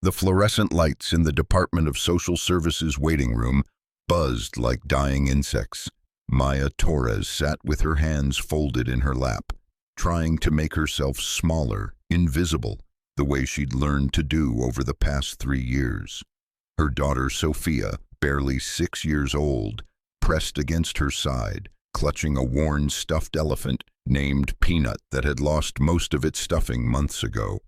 The fluorescent lights in the Department of Social Services waiting room buzzed like dying insects. Maya Torres sat with her hands folded in her lap, trying to make herself smaller, invisible, the way she'd learned to do over the past 3 years. Her daughter Sofia, barely 6 years old, pressed against her side, clutching a worn stuffed elephant named Peanut that had lost most of its stuffing months ago.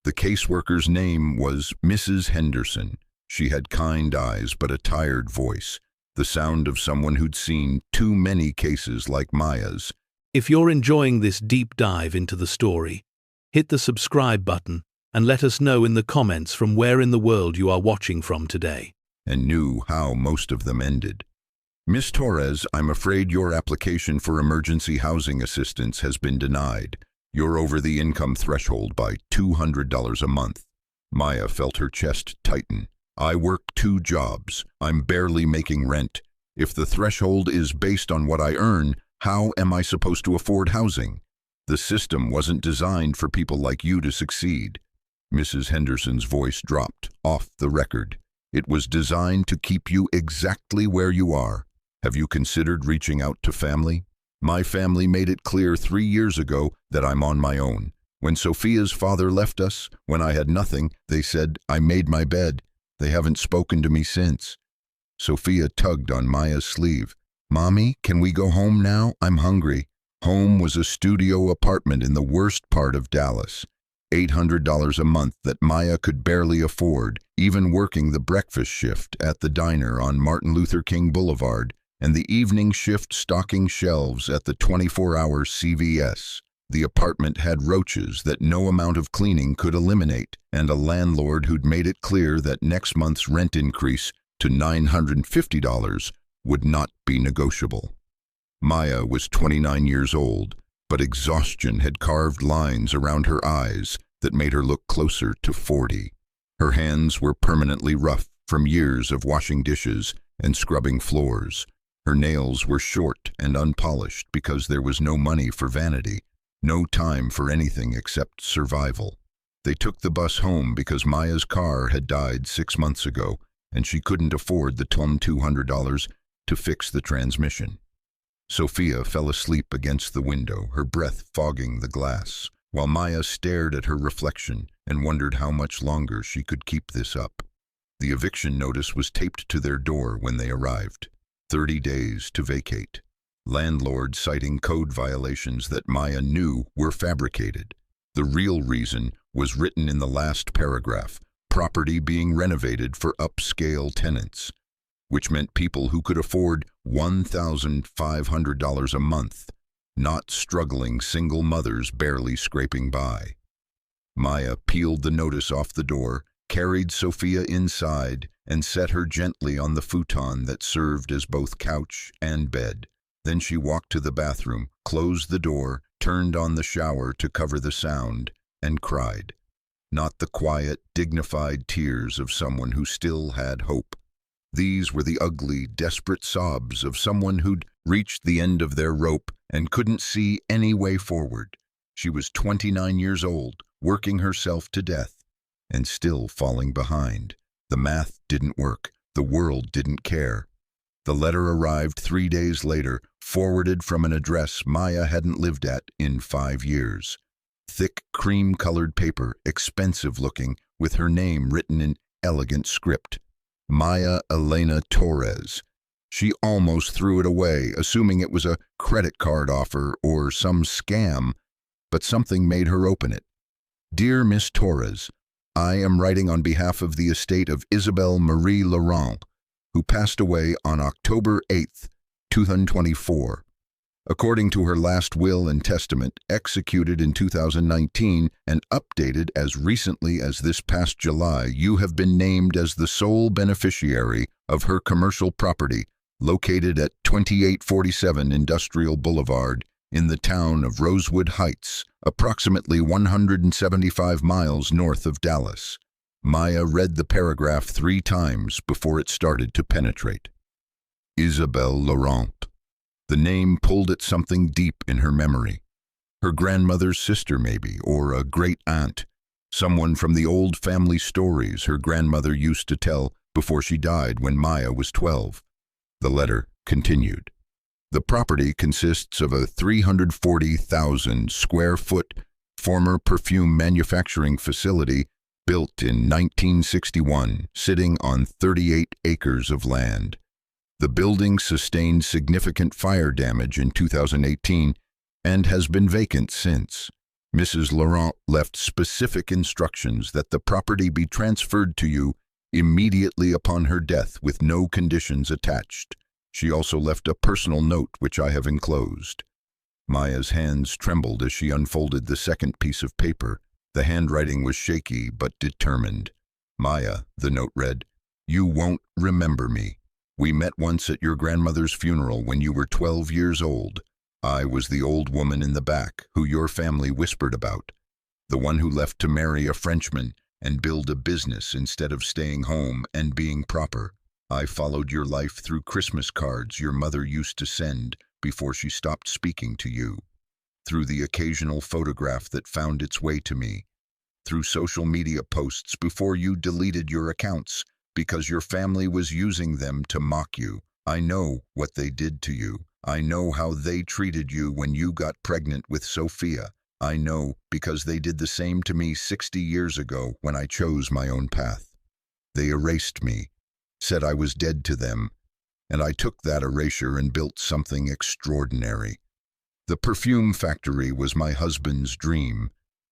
The caseworker's name was Mrs. Henderson. She had kind eyes but a tired voice, the sound of someone who'd seen too many cases like Maya's. If you're enjoying this deep dive into the story, hit the subscribe button and let us know in the comments from where in the world you are watching from today. And knew how most of them ended. Miss Torres, I'm afraid your application for emergency housing assistance has been denied. You're over the income threshold by $200 a month. Maya felt her chest tighten. I work 2 jobs. I'm barely making rent. If the threshold is based on what I earn, how am I supposed to afford housing? The system wasn't designed for people like you to succeed. Mrs. Henderson's voice dropped, off the record. It was designed to keep you exactly where you are. Have you considered reaching out to family? My family made it clear 3 years ago that I'm on my own. When Sofia's father left us, when I had nothing, they said, I made my bed. They haven't spoken to me since. Sofia tugged on Maya's sleeve. Mommy, can we go home now? I'm hungry. Home was a studio apartment in the worst part of Dallas. $800 a month that Maya could barely afford, even working the breakfast shift at the diner on Martin Luther King Boulevard and the evening shift stocking shelves at the 24-hour CVS. The apartment had roaches that no amount of cleaning could eliminate, and a landlord who'd made it clear that next month's rent increase to $950 would not be negotiable. Maya was 29 years old, but exhaustion had carved lines around her eyes that made her look closer to 40. Her hands were permanently rough from years of washing dishes and scrubbing floors. Her nails were short and unpolished because there was no money for vanity, no time for anything except survival. They took the bus home because Maya's car had died 6 months ago, and she couldn't afford the $200 to fix the transmission. Sofia fell asleep against the window, her breath fogging the glass, while Maya stared at her reflection and wondered how much longer she could keep this up. The eviction notice was taped to their door when they arrived. 30 days to vacate. Landlord citing code violations that Maya knew were fabricated. The real reason was written in the last paragraph, property being renovated for upscale tenants, which meant people who could afford $1,500 a month, not struggling single mothers barely scraping by. Maya peeled the notice off the door, carried Sofia inside, and set her gently on the futon that served as both couch and bed. Then she walked to the bathroom, closed the door, turned on the shower to cover the sound, and cried. Not the quiet, dignified tears of someone who still had hope. These were the ugly, desperate sobs of someone who'd reached the end of their rope and couldn't see any way forward. She was 29 years old, working herself to death, and still falling behind. The math didn't work. The world didn't care. The letter arrived 3 days later, forwarded from an address Maya hadn't lived at in 5 years. Thick, cream-colored paper, expensive-looking, with her name written in elegant script. Maya Elena Torres. She almost threw it away, assuming it was a credit card offer or some scam, but something made her open it. Dear Miss Torres, I am writing on behalf of the estate of Isabelle Marie Laurent, who passed away on October 8th, 2024. According to her last will and testament, executed in 2019 and updated as recently as this past July, you have been named as the sole beneficiary of her commercial property located at 2847 Industrial Boulevard in the town of Rosewood Heights, approximately 175 miles north of Dallas. Maya read the paragraph 3 times before it started to penetrate. Isabelle Laurent. The name pulled at something deep in her memory. Her grandmother's sister maybe, or a great aunt. Someone from the old family stories her grandmother used to tell before she died when Maya was 12. The letter continued. The property consists of a 340,000 square foot former perfume manufacturing facility built in 1961, sitting on 38 acres of land. The building sustained significant fire damage in 2018 and has been vacant since. Mrs. Laurent left specific instructions that the property be transferred to you immediately upon her death with no conditions attached. She also left a personal note which I have enclosed. Maya's hands trembled as she unfolded the second piece of paper. The handwriting was shaky but determined. Maya, the note read, "You won't remember me. We met once at your grandmother's funeral when you were 12 years old. I was the old woman in the back who your family whispered about, the one who left to marry a Frenchman and build a business instead of staying home and being proper. I followed your life through Christmas cards your mother used to send before she stopped speaking to you, through the occasional photograph that found its way to me, through social media posts before you deleted your accounts because your family was using them to mock you. I know what they did to you. I know how they treated you when you got pregnant with Sofia. I know because they did the same to me 60 years ago when I chose my own path. They erased me, said I was dead to them, and I took that erasure and built something extraordinary. The perfume factory was my husband's dream.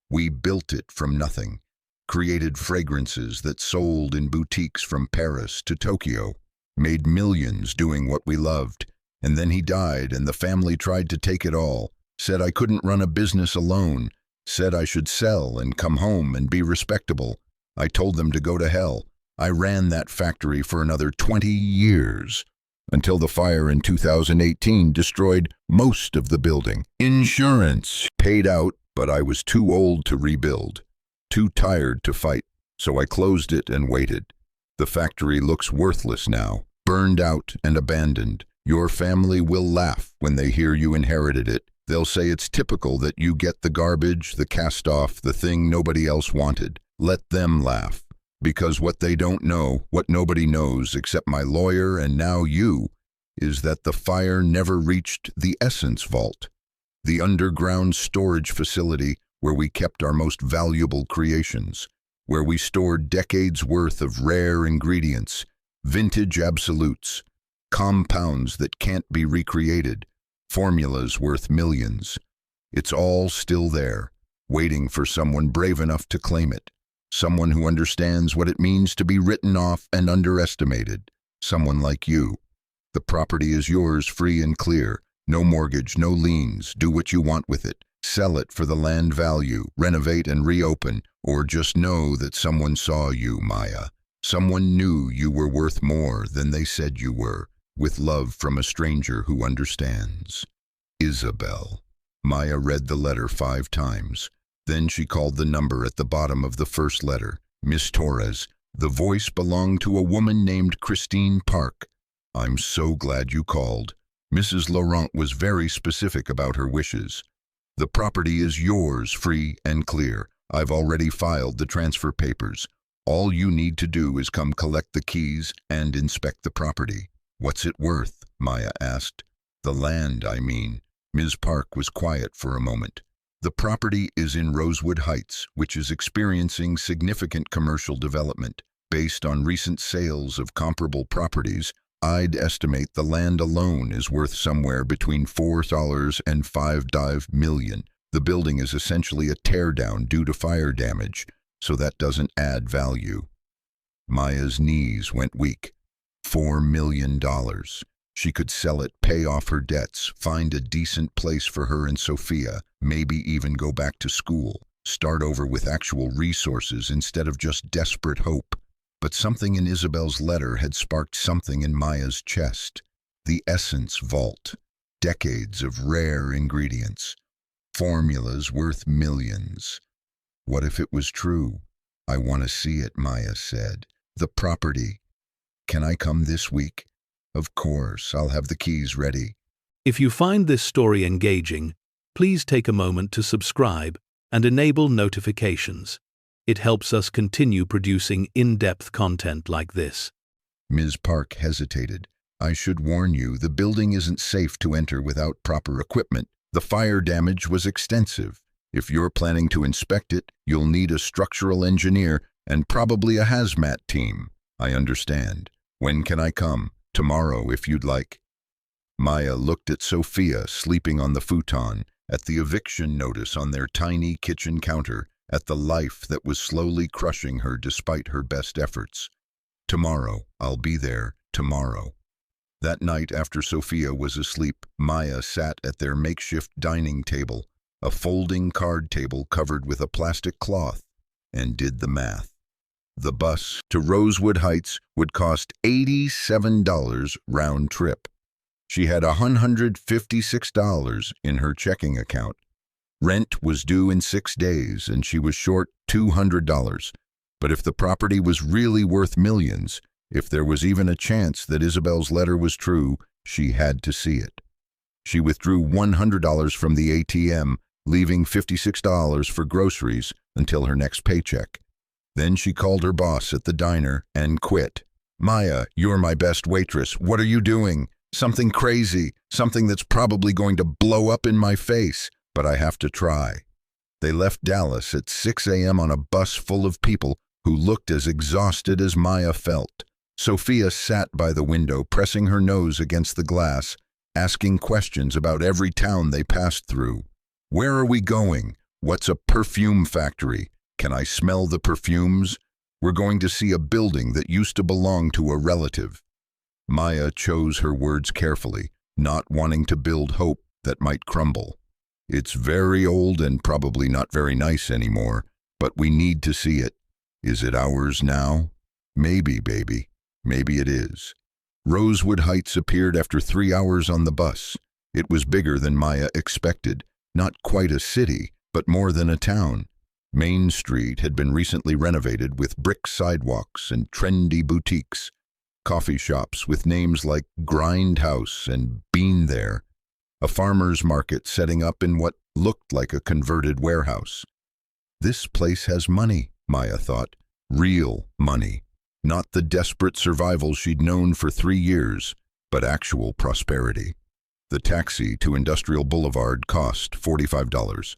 We built it from nothing, created fragrances that sold in boutiques from Paris to Tokyo, made millions doing what we loved, and then he died and the family tried to take it all, said I couldn't run a business alone, said I should sell and come home and be respectable. I told them to go to hell. I ran that factory for another 20 years, until the fire in 2018 destroyed most of the building. Insurance paid out, but I was too old to rebuild, too tired to fight, so I closed it and waited. The factory looks worthless now, burned out and abandoned. Your family will laugh when they hear you inherited it. They'll say it's typical that you get the garbage, the cast-off, the thing nobody else wanted. Let them laugh. Because what they don't know, what nobody knows except my lawyer and now you, is that the fire never reached the Essence Vault, the underground storage facility where we kept our most valuable creations, where we stored decades' worth of rare ingredients, vintage absolutes, compounds that can't be recreated, formulas worth millions. It's all still there, waiting for someone brave enough to claim it. Someone who understands what it means to be written off and underestimated. Someone like you. The property is yours free and clear. No mortgage, no liens. Do what you want with it. Sell it for the land value, renovate and reopen, or just know that someone saw you, Maya. Someone knew you were worth more than they said you were, with love from a stranger who understands. Isabel. Maya read the letter 5 times. Then she called the number at the bottom of the first letter. Miss Torres. The voice belonged to a woman named Christine Park. I'm so glad you called. Mrs. Laurent was very specific about her wishes. The property is yours, free and clear. I've already filed the transfer papers. All you need to do is come collect the keys and inspect the property. What's it worth? Maya asked. The land, I mean. Ms. Park was quiet for a moment. The property is in Rosewood Heights, which is experiencing significant commercial development. Based on recent sales of comparable properties, I'd estimate the land alone is worth somewhere between $4 and $5 million. The building is essentially a teardown due to fire damage, so that doesn't add value. Maya's knees went weak. $4 million. She could sell it, pay off her debts, find a decent place for her and Sofia, maybe even go back to school, start over with actual resources instead of just desperate hope. But something in Isabel's letter had sparked something in Maya's chest. The Essence Vault. Decades of rare ingredients. Formulas worth millions. What if it was true? I want to see it, Maya said. The property. Can I come this week? Of course, I'll have the keys ready. If you find this story engaging, please take a moment to subscribe and enable notifications. It helps us continue producing in-depth content like this. Ms. Park hesitated. I should warn you, the building isn't safe to enter without proper equipment. The fire damage was extensive. If you're planning to inspect it, you'll need a structural engineer and probably a hazmat team. I understand. When can I come? Tomorrow, if you'd like. Maya looked at Sofia sleeping on the futon, at the eviction notice on their tiny kitchen counter, at the life that was slowly crushing her despite her best efforts. Tomorrow, I'll be there, tomorrow. That night after Sofia was asleep, Maya sat at their makeshift dining table, a folding card table covered with a plastic cloth, and did the math. The bus to Rosewood Heights would cost $87 round trip. She had $156 in her checking account. Rent was due in 6 days, and she was short $200. But if the property was really worth millions, if there was even a chance that Isabel's letter was true, she had to see it. She withdrew $100 from the ATM, leaving $56 for groceries until her next paycheck. Then she called her boss at the diner and quit. Maya, you're my best waitress. What are you doing? Something crazy, something that's probably going to blow up in my face, but I have to try. They left Dallas at 6 a.m. on a bus full of people who looked as exhausted as Maya felt. Sofia sat by the window, pressing her nose against the glass, asking questions about every town they passed through. Where are we going? What's a perfume factory? Can I smell the perfumes? We're going to see a building that used to belong to a relative. Maya chose her words carefully, not wanting to build hope that might crumble. It's very old and probably not very nice anymore, but we need to see it. Is it ours now? Maybe, baby. Maybe it is. Rosewood Heights appeared after 3 hours on the bus. It was bigger than Maya expected, not quite a city, but more than a town. Main Street had been recently renovated with brick sidewalks and trendy boutiques, coffee shops with names like Grindhouse and Bean There, a farmer's market setting up in what looked like a converted warehouse. This place has money, Maya thought. Real money. Not the desperate survival she'd known for 3 years, but actual prosperity. The taxi to Industrial Boulevard cost $45.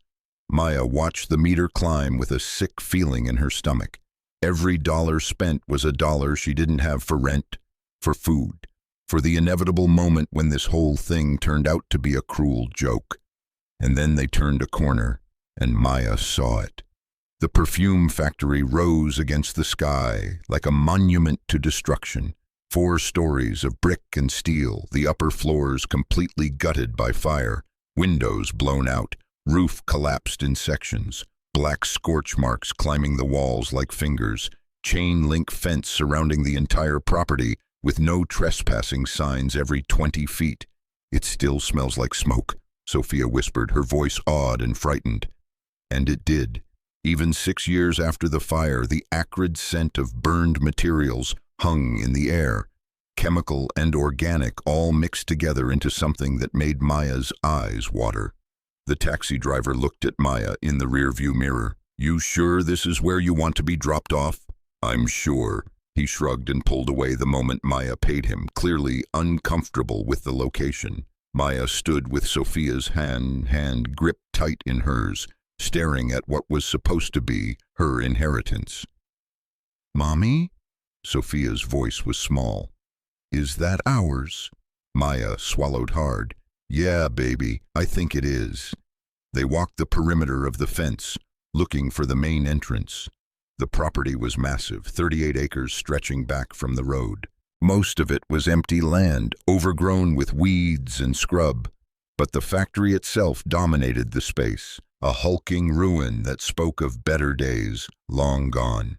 Maya watched the meter climb with a sick feeling in her stomach. Every dollar spent was a dollar she didn't have for rent, for food, for the inevitable moment when this whole thing turned out to be a cruel joke. And then they turned a corner, and Maya saw it. The perfume factory rose against the sky like a monument to destruction. 4 stories of brick and steel, the upper floors completely gutted by fire, windows blown out, roof collapsed in sections, black scorch marks climbing the walls like fingers, chain-link fence surrounding the entire property with no trespassing signs every 20 feet. It still smells like smoke, Sofia whispered, her voice awed and frightened. And it did. Even 6 years after the fire, the acrid scent of burned materials hung in the air, chemical and organic all mixed together into something that made Maya's eyes water. The taxi driver looked at Maya in the rearview mirror. You sure this is where you want to be dropped off? I'm sure. He shrugged and pulled away the moment Maya paid him, clearly uncomfortable with the location. Maya stood with Sofia's hand gripped tight in hers, staring at what was supposed to be her inheritance. Mommy? Sofia's voice was small. Is that ours? Maya swallowed hard. Yeah, baby, I think it is. They walked the perimeter of the fence, looking for the main entrance. The property was massive, 38 acres stretching back from the road. Most of it was empty land, overgrown with weeds and scrub, but the factory itself dominated the space, a hulking ruin that spoke of better days long gone.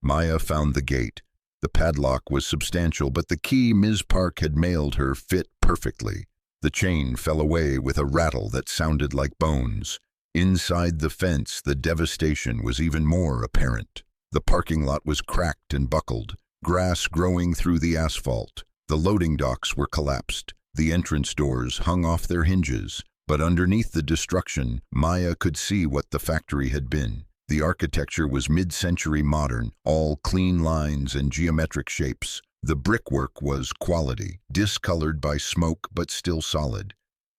Maya found the gate. The padlock was substantial, but the key Ms. Park had mailed her fit perfectly. The chain fell away with a rattle that sounded like bones. Inside the fence, the devastation was even more apparent. The parking lot was cracked and buckled, grass growing through the asphalt. The loading docks were collapsed. The entrance doors hung off their hinges. But underneath the destruction, Maya could see what the factory had been. The architecture was mid-century modern, all clean lines and geometric shapes. The brickwork was quality, discolored by smoke but still solid.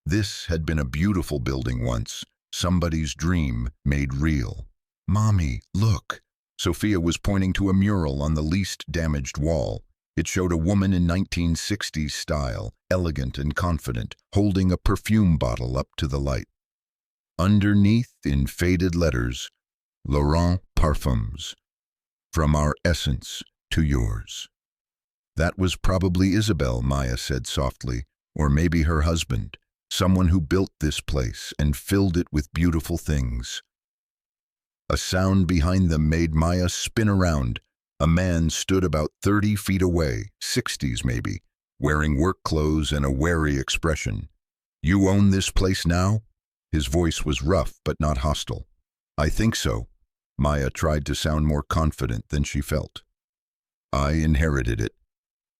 This had been a beautiful building once, somebody's dream made real. "Mommy, look." Sofia was pointing to a mural on the least damaged wall. It showed a woman in 1960s style, elegant and confident, holding a perfume bottle up to the light. Underneath, in faded letters, "Laurent Parfums, from our essence to yours." That was probably Isabel, Maya said softly, or maybe her husband, someone who built this place and filled it with beautiful things. A sound behind them made Maya spin around. A man stood about 30 feet away, 60s maybe, wearing work clothes and a wary expression. "You own this place now?" His voice was rough but not hostile. "I think so." Maya tried to sound more confident than she felt. "I inherited it."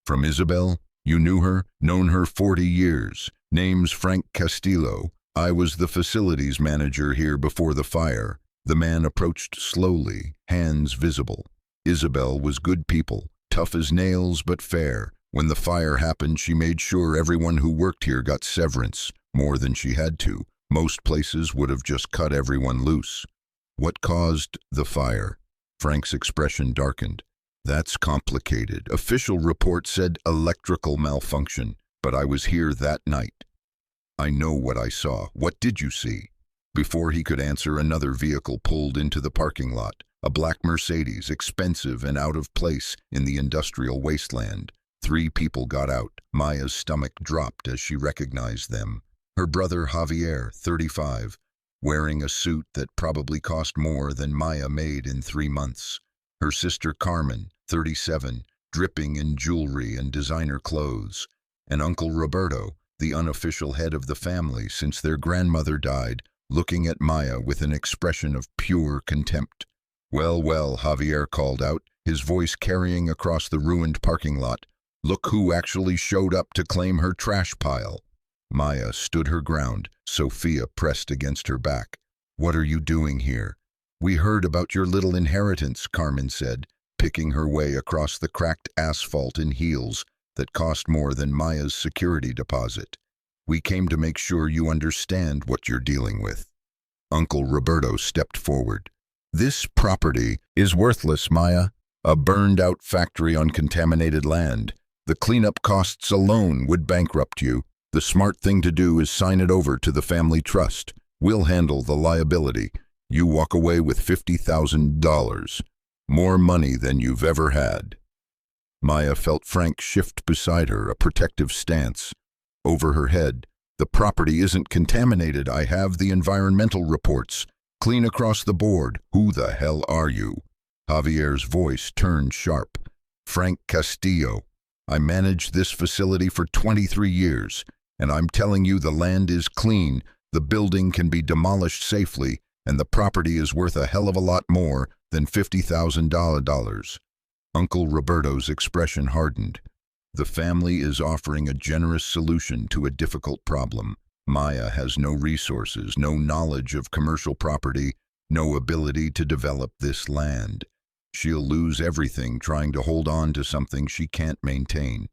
"From Isabel? You knew her? Known her 40 years. Name's Frank Castillo. I was the facilities manager here before the fire." The man approached slowly, hands visible. "Isabel was good people, tough as nails but fair. When the fire happened, she made sure everyone who worked here got severance, more than she had to. Most places would have just cut everyone loose." "What caused the fire?" Frank's expression darkened. "That's complicated. Official report said electrical malfunction, but I was here that night." "I know what I saw. What did you see?" Before he could answer, another vehicle pulled into the parking lot. A black Mercedes, expensive and out of place in the industrial wasteland. 3 people got out. Maya's stomach dropped as she recognized them. Her brother Javier, 35, wearing a suit that probably cost more than Maya made in 3 months. Her sister Carmen, 37, dripping in jewelry and designer clothes. And Uncle Roberto, the unofficial head of the family since their grandmother died, looking at Maya with an expression of pure contempt. "Well, well," Javier called out, his voice carrying across the ruined parking lot. "Look who actually showed up to claim her trash pile." Maya stood her ground. Sofia pressed against her back. "What are you doing here?" "We heard about your little inheritance," Carmen said, picking her way across the cracked asphalt in heels that cost more than Maya's security deposit. "We came to make sure you understand what you're dealing with." Uncle Roberto stepped forward. "This property is worthless, Maya. A burned-out factory on contaminated land. The cleanup costs alone would bankrupt you. The smart thing to do is sign it over to the family trust. We'll handle the liability. You walk away with $50,000. More money than you've ever had." Maya felt Frank shift beside her, a protective stance. Over her head, "The property isn't contaminated. I have the environmental reports. Clean across the board. Who the hell are you?" Javier's voice turned sharp. "Frank Castillo. I managed this facility for 23 years, and I'm telling you the land is clean, the building can be demolished safely, and the property is worth a hell of a lot more than $50,000. Uncle Roberto's expression hardened. The family is offering a generous solution to a difficult problem. Maya has no resources, no knowledge of commercial property, no ability to develop this land. She'll lose everything trying to hold on to something she can't maintain."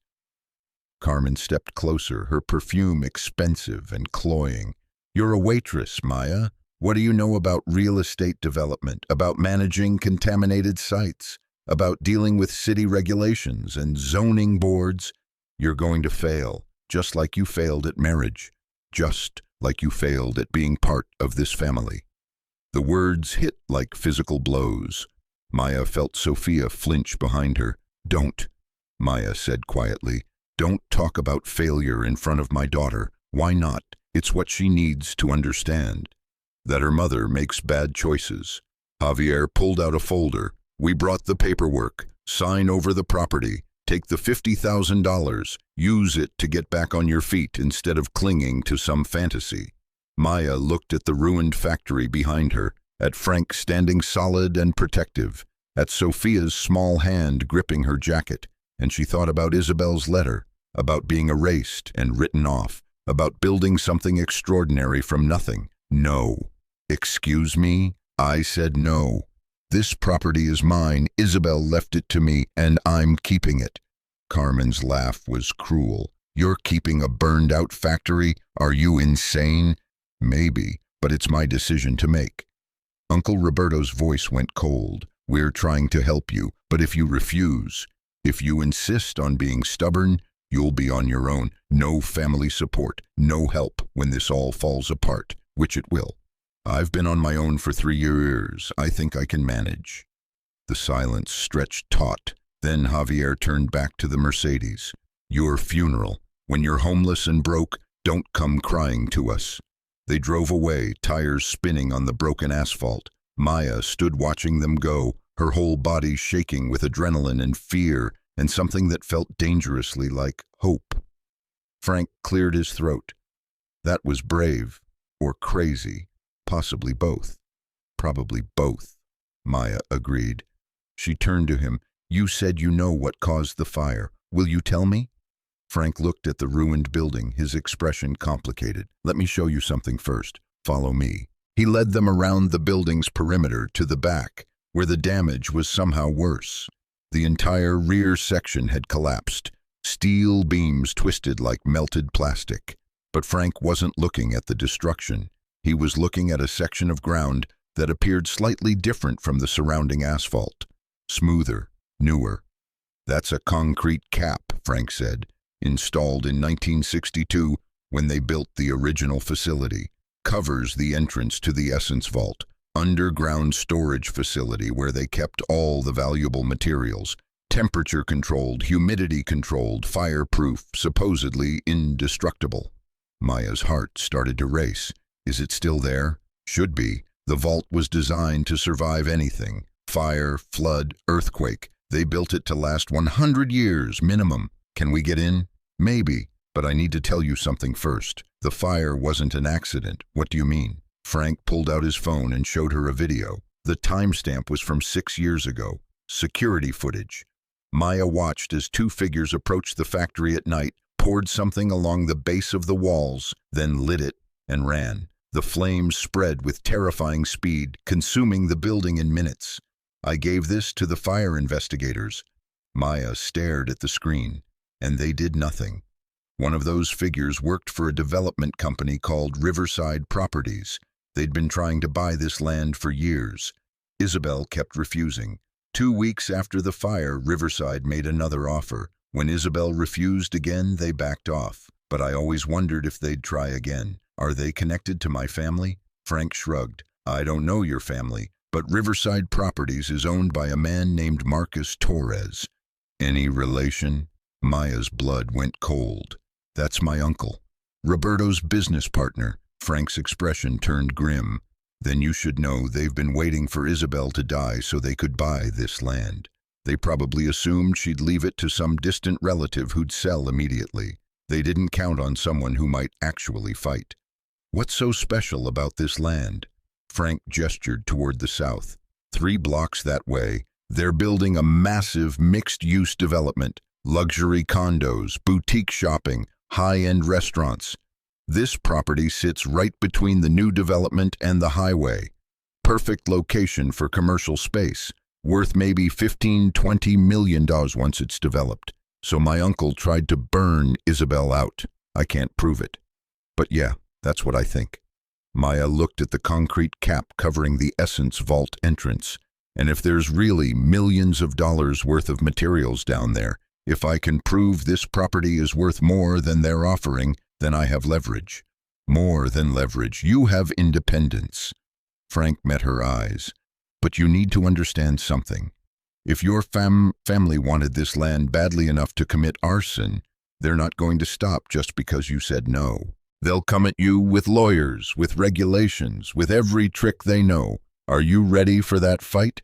Carmen stepped closer, her perfume expensive and cloying. "You're a waitress, Maya. What do you know about real estate development, about managing contaminated sites, about dealing with city regulations and zoning boards? You're going to fail, just like you failed at marriage, just like you failed at being part of this family." The words hit like physical blows. Maya felt Sofia flinch behind her. "Don't," Maya said quietly. "Don't talk about failure in front of my daughter. Why not? It's what she needs to understand. That her mother makes bad choices." Javier pulled out a folder. "We brought the paperwork. Sign over the property. Take the $50,000. Use it to get back on your feet instead of clinging to some fantasy." Maya looked at the ruined factory behind her, at Frank standing solid and protective, at Sofia's small hand gripping her jacket, and she thought about Isabel's letter, about being erased and written off, about building something extraordinary from nothing. "No." "Excuse me?" I said no. This property is mine. Isabel left it to me, and I'm keeping it." Carmen's laugh was cruel. "You're keeping a burned-out factory? Are you insane?" "Maybe, but it's my decision to make." Uncle Roberto's voice went cold. "We're trying to help you, but if you refuse, if you insist on being stubborn, you'll be on your own. No family support, no help when this all falls apart, which it will. I've been on my own for 3 years. I think I can manage." The silence stretched taut. Then Javier turned back to the Mercedes. "Your funeral. When you're homeless and broke, don't come crying to us." They drove away, tires spinning on the broken asphalt. Maya stood watching them go, her whole body shaking with adrenaline and fear, and something that felt dangerously like hope. Frank cleared his throat. "That was brave, or crazy, possibly both." "Probably both," Maya agreed. She turned to him. "You said you know what caused the fire. Will you tell me?" Frank looked at the ruined building, his expression complicated. "Let me show you something first. Follow me." He led them around the building's perimeter to the back, where the damage was somehow worse. The entire rear section had collapsed, steel beams twisted like melted plastic. But Frank wasn't looking at the destruction. He was looking at a section of ground that appeared slightly different from the surrounding asphalt. Smoother, newer. "That's a concrete cap," Frank said, "installed in 1962 when they built the original facility. Covers the entrance to the Essence Vault, underground storage facility where they kept all the valuable materials. Temperature-controlled, humidity-controlled, fireproof, supposedly indestructible." Maya's heart started to race. "Is it still there?" "Should be. The vault was designed to survive anything. Fire, flood, earthquake. They built it to last 100 years minimum. Can we get in?" "Maybe, but I need to tell you something first. The fire wasn't an accident." "What do you mean?" Frank pulled out his phone and showed her a video. The timestamp was from 6 years ago. Security footage. Maya watched as 2 figures approached the factory at night, poured something along the base of the walls, then lit it and ran. The flames spread with terrifying speed, consuming the building in minutes. "I gave this to the fire investigators." Maya stared at the screen, and they did nothing. One of those figures worked for a development company called Riverside Properties. They'd been trying to buy this land for years. Isabel kept refusing. 2 weeks after the fire, Riverside made another offer. When Isabel refused again, they backed off. But I always wondered if they'd try again. "Are they connected to my family?" Frank shrugged. "I don't know your family, but Riverside Properties is owned by a man named Marcus Torres." "Any relation?" Maya's blood went cold. "That's my uncle. Roberto's business partner." Frank's expression turned grim. "Then you should know they've been waiting for Isabel to die so they could buy this land. They probably assumed she'd leave it to some distant relative who'd sell immediately. They didn't count on someone who might actually fight." "What's so special about this land?" Frank gestured toward the south. 3 blocks that way, they're building a massive mixed-use development. Luxury condos, boutique shopping, high-end restaurants. This property sits right between the new development and the highway. Perfect location for commercial space, worth maybe $15–20 million once it's developed. So my uncle tried to burn Isabel out. I can't prove it. But yeah, that's what I think. Maya looked at the concrete cap covering the Essence Vault entrance. And if there's really millions of dollars worth of materials down there, if I can prove this property is worth more than they're offering, then I have leverage. More than leverage. You have independence. Frank met her eyes. But you need to understand something. If your family wanted this land badly enough to commit arson, they're not going to stop just because you said no. They'll come at you with lawyers, with regulations, with every trick they know. Are you ready for that fight?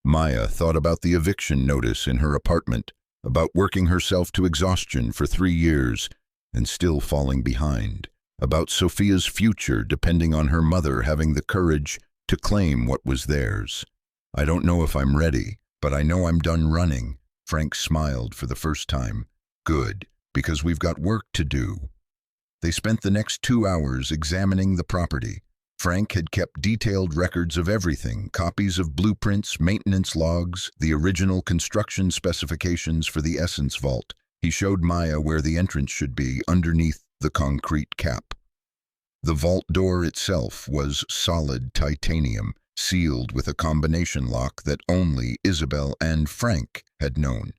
Maya thought about the eviction notice in her apartment, about working herself to exhaustion for 3 years and still falling behind, about Sofia's future depending on her mother having the courage to claim what was theirs. I don't know if I'm ready, but I know I'm done running. Frank smiled for the first time. Good, because we've got work to do. They spent the next 2 hours examining the property. Frank had kept detailed records of everything, copies of blueprints, maintenance logs, the original construction specifications for the Essence Vault. He showed Maya where the entrance should be, underneath the concrete cap. The vault door itself was solid titanium, sealed with a combination lock that only Isabel and Frank had known.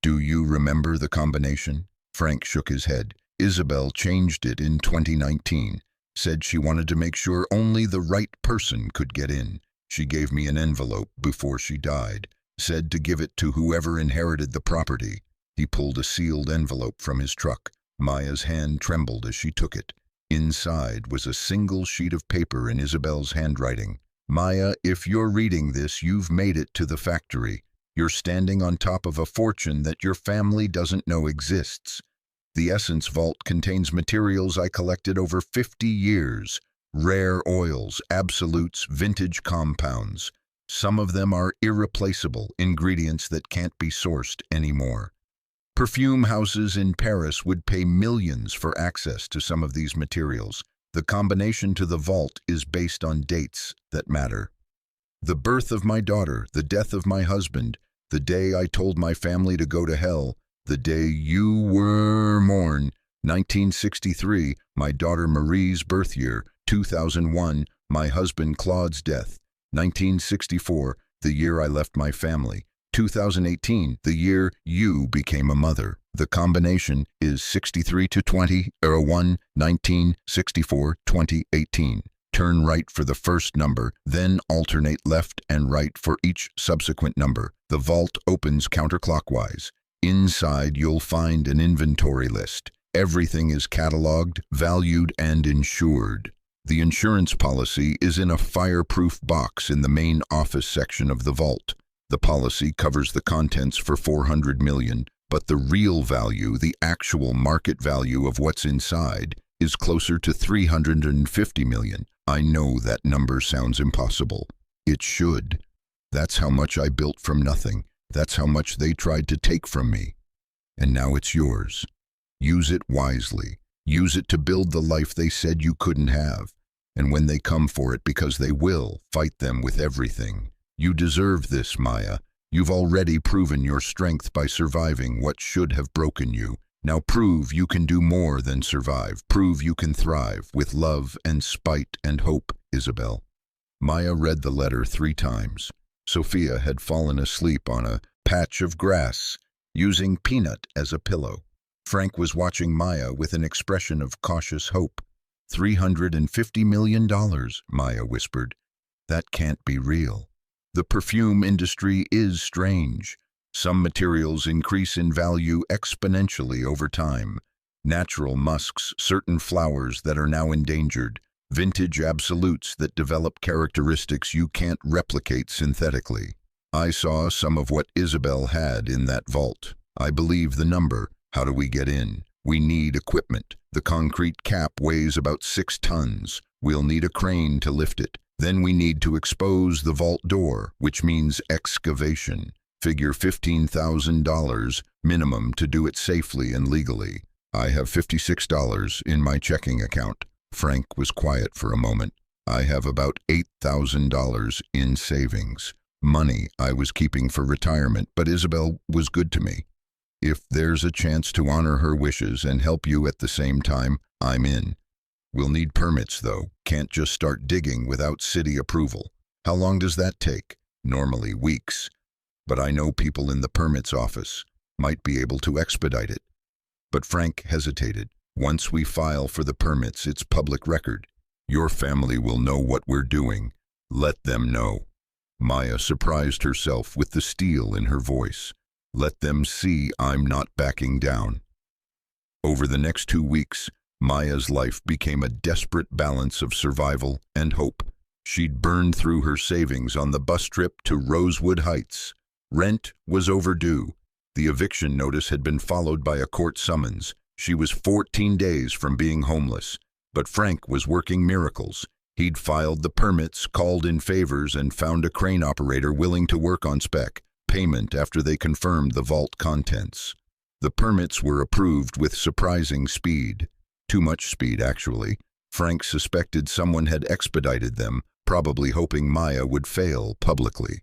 "Do you remember the combination?" Frank shook his head. "Isabel changed it in 2019. Said she wanted to make sure only the right person could get in. She gave me an envelope before she died. Said to give it to whoever inherited the property." He pulled a sealed envelope from his truck. Maya's hand trembled as she took it. Inside was a single sheet of paper in Isabel's handwriting. "Maya, if you're reading this, you've made it to the factory. You're standing on top of a fortune that your family doesn't know exists. The Essence Vault contains materials I collected over 50 years. Rare oils, absolutes, vintage compounds. Some of them are irreplaceable, ingredients that can't be sourced anymore. Perfume houses in Paris would pay millions for access to some of these materials. The combination to the vault is based on dates that matter. The birth of my daughter, the death of my husband, the day I told my family to go to hell, the day you were born, 1963, my daughter Marie's birth year, 2001, my husband Claude's death, 1964, the year I left my family, 2018, the year you became a mother. The combination is 63 to 20, 01, 1964, 2018. Turn right for the first number, then alternate left and right for each subsequent number. The vault opens counterclockwise. Inside, you'll find an inventory list. Everything is cataloged, valued, and insured. The insurance policy is in a fireproof box in the main office section of the vault. The policy covers the contents for $400 million, but the real value, the actual market value of what's inside, is closer to $350 million. I know that number sounds impossible. It should. That's how much I built from nothing. That's how much they tried to take from me. And now it's yours. Use it wisely. Use it to build the life they said you couldn't have. And when they come for it, because they will, fight them with everything. You deserve this, Maya. You've already proven your strength by surviving what should have broken you. Now prove you can do more than survive. Prove you can thrive with love and spite and hope, Isabel. Maya read the letter 3 times. Sofia had fallen asleep on a patch of grass, using Peanut as a pillow. Frank was watching Maya with an expression of cautious hope. $350 million, Maya whispered. That can't be real. The perfume industry is strange. Some materials increase in value exponentially over time. Natural musks, certain flowers that are now endangered, vintage absolutes that develop characteristics you can't replicate synthetically. I saw some of what Isabel had in that vault. I believe the number. How do we get in? We need equipment. The concrete cap weighs about 6 tons. We'll need a crane to lift it. Then we need to expose the vault door, which means excavation. Figure $15,000 minimum to do it safely and legally. I have $56 in my checking account. Frank was quiet for a moment. I have about $8,000 in savings. Money I was keeping for retirement, but Isabel was good to me. If there's a chance to honor her wishes and help you at the same time, I'm in. We'll need permits, though. Can't just start digging without city approval. How long does that take? Normally weeks. But I know people in the permits office might be able to expedite it. But Frank hesitated. Once we file for the permits, it's public record. Your family will know what we're doing. Let them know. Maya surprised herself with the steel in her voice. Let them see I'm not backing down. Over the next 2 weeks, Maya's life became a desperate balance of survival and hope. She'd burned through her savings on the bus trip to Rosewood Heights. Rent was overdue. The eviction notice had been followed by a court summons. She was 14 days from being homeless. But Frank was working miracles. He'd filed the permits, called in favors, and found a crane operator willing to work on spec. Payment after they confirmed the vault contents. The permits were approved with surprising speed. Too much speed, actually. Frank suspected someone had expedited them, probably hoping Maya would fail publicly.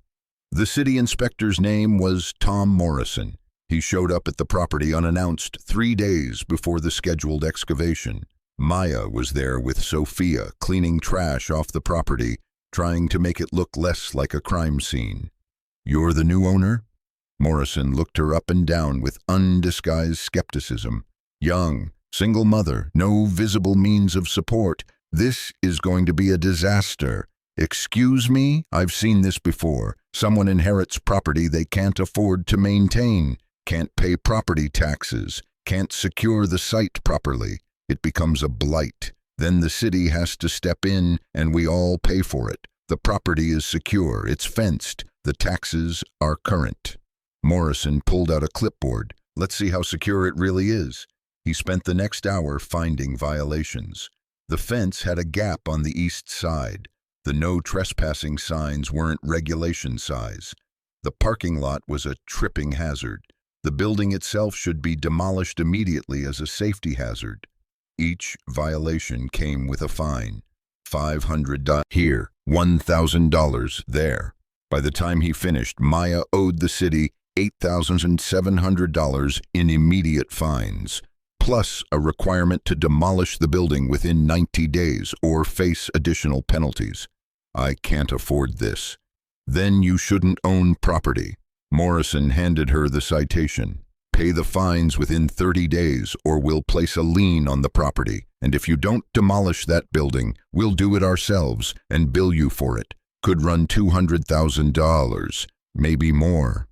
The city inspector's name was Tom Morrison. He showed up at the property unannounced 3 days before the scheduled excavation. Maya was there with Sofia, cleaning trash off the property, trying to make it look less like a crime scene. "You're the new owner?" Morrison looked her up and down with undisguised skepticism. "Young, single mother, no visible means of support. This is going to be a disaster." "Excuse me? I've seen this before. Someone inherits property they can't afford to maintain, can't pay property taxes, can't secure the site properly. It becomes a blight. Then the city has to step in and we all pay for it. The property is secure, it's fenced, the taxes are current." Morrison pulled out a clipboard. "Let's see how secure it really is." He spent the next hour finding violations. The fence had a gap on the east side. The no trespassing signs weren't regulation size. The parking lot was a tripping hazard. The building itself should be demolished immediately as a safety hazard. Each violation came with a fine. $500 here, $1,000 there. By the time he finished, Maya owed the city $8,700 in immediate fines, plus a requirement to demolish the building within 90 days or face additional penalties. "I can't afford this." "Then you shouldn't own property." Morrison handed her the citation. "Pay the fines within 30 days or we'll place a lien on the property, and if you don't demolish that building, we'll do it ourselves and bill you for it. Could run $200,000, maybe more."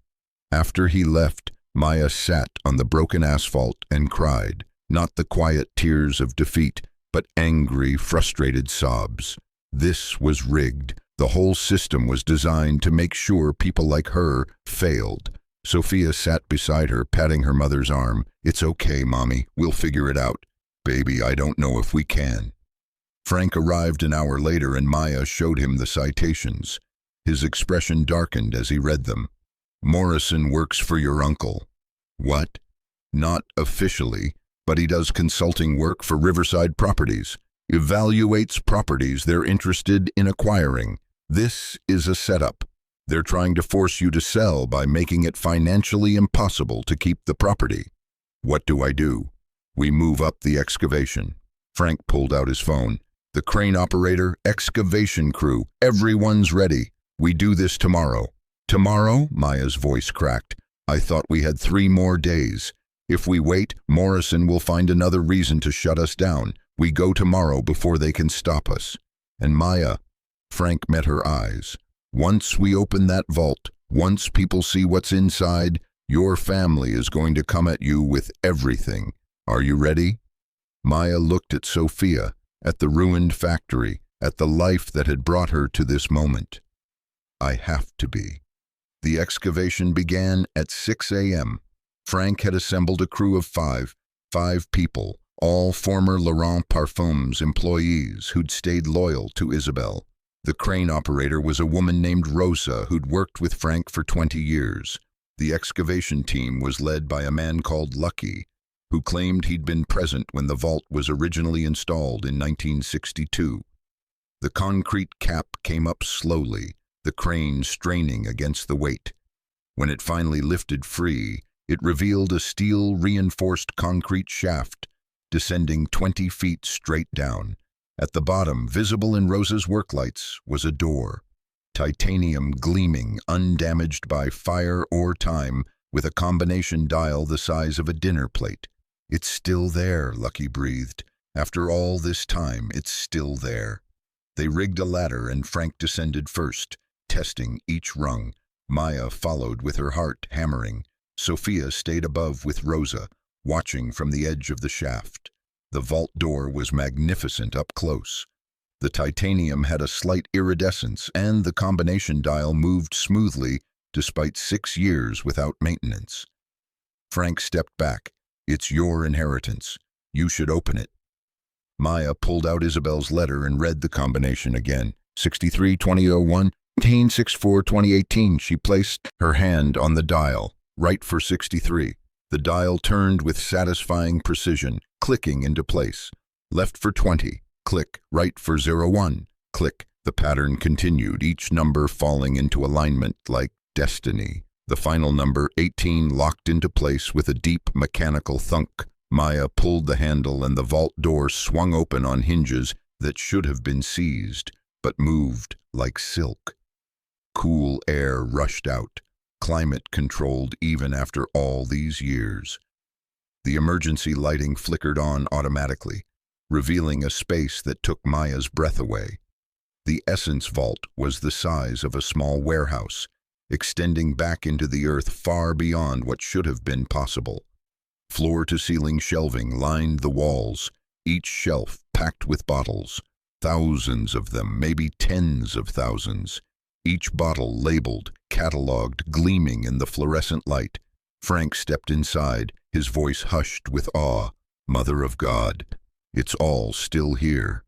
After he left, Maya sat on the broken asphalt and cried, not the quiet tears of defeat, but angry, frustrated sobs. This was rigged. The whole system was designed to make sure people like her failed. Sofia sat beside her, patting her mother's arm. "It's okay, Mommy. We'll figure it out." "Baby, I don't know if we can." Frank arrived an hour later and Maya showed him the citations. His expression darkened as he read them. "Morrison works for your uncle." "What?" "Not officially, but he does consulting work for Riverside Properties. Evaluates properties they're interested in acquiring. This is a setup. They're trying to force you to sell by making it financially impossible to keep the property." "What do I do?" "We move up the excavation." Frank pulled out his phone. "The crane operator, excavation crew, everyone's ready. We do this tomorrow." "Tomorrow?" Maya's voice cracked. "I thought we had 3 more days. If we wait, Morrison will find another reason to shut us down. We go tomorrow before they can stop us." "And Maya," Frank met her eyes, "once we open that vault, once people see what's inside, your family is going to come at you with everything. Are you ready?" Maya looked at Sofia, at the ruined factory, at the life that had brought her to this moment. "I have to be." The excavation began at 6 a.m. Frank had assembled a crew of five people, all former Laurent Parfum's employees who'd stayed loyal to Isabel. The crane operator was a woman named Rosa who'd worked with Frank for 20 years. The excavation team was led by a man called Lucky, who claimed he'd been present when the vault was originally installed in 1962. The concrete cap came up slowly, the crane straining against the weight. When it finally lifted free, it revealed a steel-reinforced concrete shaft descending 20 feet straight down. At the bottom, visible in Rosa's work lights, was a door, titanium gleaming, undamaged by fire or time, with a combination dial the size of a dinner plate. "It's still there," Lucky breathed. "After all this time, it's still there." They rigged a ladder and Frank descended first, testing each rung. Maya followed with her heart hammering. Sofia stayed above with Rosa, watching from the edge of the shaft. The vault door was magnificent up close. The titanium had a slight iridescence, and the combination dial moved smoothly despite 6 years without maintenance. Frank stepped back. "It's your inheritance. You should open it." Maya pulled out Isabel's letter and read the combination again. 63-2001, 1864-2018. She placed her hand on the dial. Right for 63. The dial turned with satisfying precision, clicking into place. Left for 20. Click, right for 01. Click. The pattern continued, each number falling into alignment like destiny. The final number, 18, locked into place with a deep mechanical thunk. Maya pulled the handle and the vault door swung open on hinges that should have been seized, but moved like silk. Cool air rushed out, climate controlled even after all these years. The emergency lighting flickered on automatically, revealing a space that took Maya's breath away. The essence vault was the size of a small warehouse, extending back into the earth far beyond what should have been possible. Floor-to-ceiling shelving lined the walls, each shelf packed with bottles, thousands of them, maybe tens of thousands. Each bottle labeled, cataloged, gleaming in the fluorescent light. Frank stepped inside, his voice hushed with awe. Mother of God, it's all still here.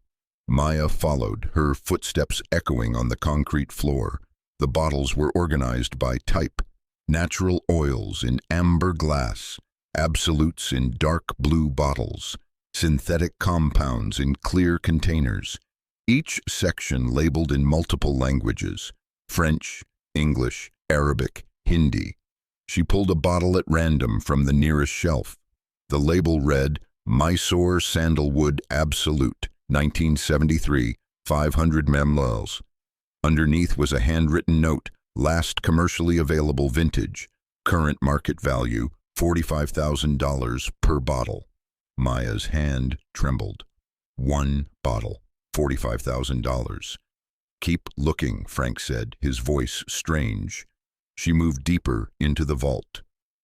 Maya followed, her footsteps echoing on the concrete floor. The bottles were organized by type: natural oils in amber glass, absolutes in dark blue bottles, synthetic compounds in clear containers. Each section labeled in multiple languages: French, English, Arabic, Hindi. She pulled a bottle at random from the nearest shelf. The label read, Mysore Sandalwood Absolute, 1973, 500 ml. Underneath was a handwritten note, last commercially available vintage, current market value, $45,000 per bottle. Maya's hand trembled. One bottle, $45,000. Keep looking, Frank said, his voice strange. She moved deeper into the vault.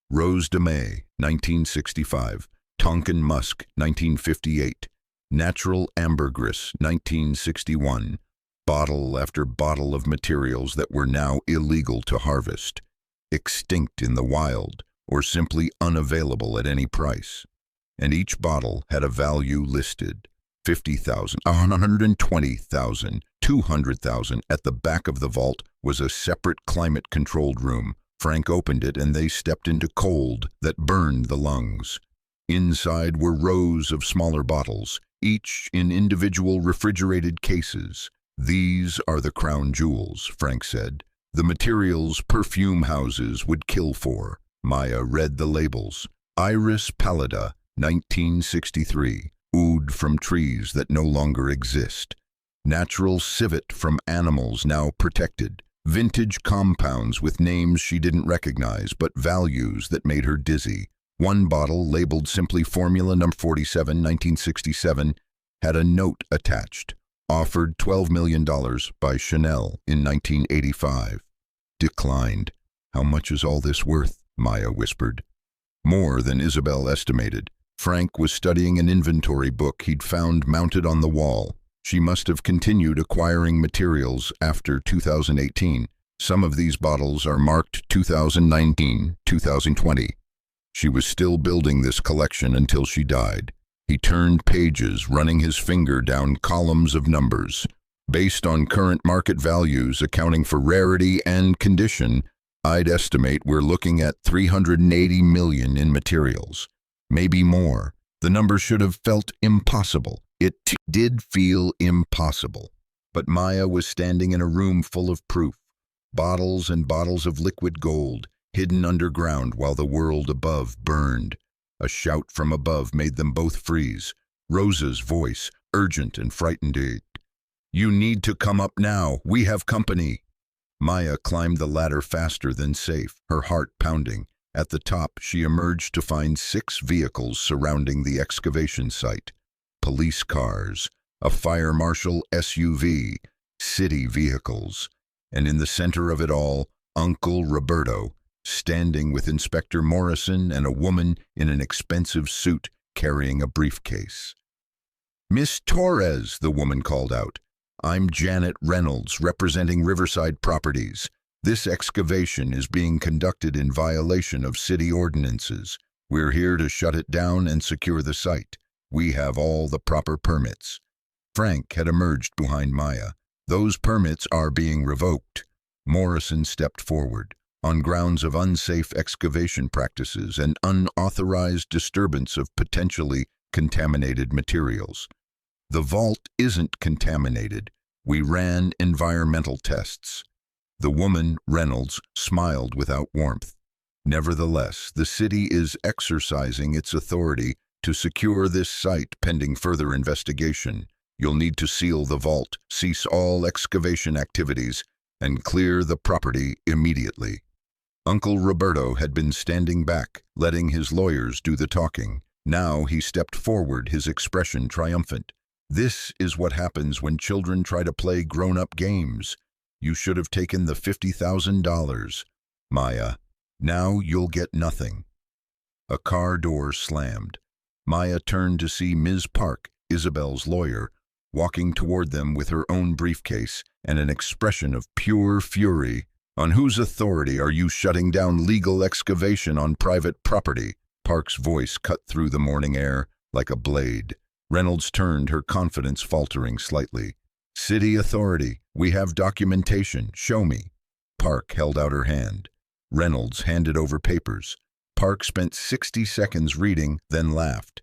Rose de May, 1965. Tonkin Musk, 1958. Natural Ambergris, 1961. Bottle after bottle of materials that were now illegal to harvest, extinct in the wild, or simply unavailable at any price. And each bottle had a value listed: 50,000, 120,000, 200,000. At the back of the vault was a separate climate-controlled room. Frank opened it and they stepped into cold that burned the lungs. Inside were rows of smaller bottles, each in individual refrigerated cases. These are the crown jewels, Frank said. The materials perfume houses would kill for. Maya read the labels. Iris pallida, 1963. Oud from trees that no longer exist. Natural civet from animals now protected. Vintage compounds with names she didn't recognize, but values that made her dizzy. One bottle, labeled simply Formula No. 47, 1967, had a note attached. Offered $12 million by Chanel in 1985. Declined. How much is all this worth? Maya whispered. More than Isabel estimated. Frank was studying an inventory book he'd found mounted on the wall. She must have continued acquiring materials after 2018. Some of these bottles are marked 2019, 2020. She was still building this collection until she died. He turned pages, running his finger down columns of numbers. Based on current market values accounting for rarity and condition, I'd estimate we're looking at $380 million in materials. Maybe more. The number should have felt impossible. It did feel impossible. But Maya was standing in a room full of proof. Bottles and bottles of liquid gold, hidden underground while the world above burned. A shout from above made them both freeze. Rosa's voice, urgent and frightened. You need to come up now. We have company. Maya climbed the ladder faster than safe, her heart pounding. At the top, she emerged to find 6 vehicles surrounding the excavation site. Police cars, a fire marshal SUV, city vehicles. And in the center of it all, Uncle Roberto, standing with Inspector Morrison and a woman in an expensive suit carrying a briefcase. Miss Torres, the woman called out. I'm Janet Reynolds, representing Riverside Properties. This excavation is being conducted in violation of city ordinances. We're here to shut it down and secure the site. We have all the proper permits. Frank had emerged behind Maya. Those permits are being revoked. Morrison stepped forward. On grounds of unsafe excavation practices and unauthorized disturbance of potentially contaminated materials. The vault isn't contaminated. We ran environmental tests. The woman, Reynolds, smiled without warmth. Nevertheless, the city is exercising its authority to secure this site pending further investigation. You'll need to seal the vault, cease all excavation activities, and clear the property immediately. Uncle Roberto had been standing back, letting his lawyers do the talking. Now he stepped forward, his expression triumphant. This is what happens when children try to play grown-up games. You should have taken the $50,000. Maya, now you'll get nothing. A car door slammed. Maya turned to see Ms. Park, Isabel's lawyer, walking toward them with her own briefcase and an expression of pure fury. On whose authority are you shutting down legal excavation on private property? Park's voice cut through the morning air like a blade. Reynolds turned, her confidence faltering slightly. City authority, we have documentation, show me. Park held out her hand. Reynolds handed over papers. Park spent 60 seconds reading, then laughed.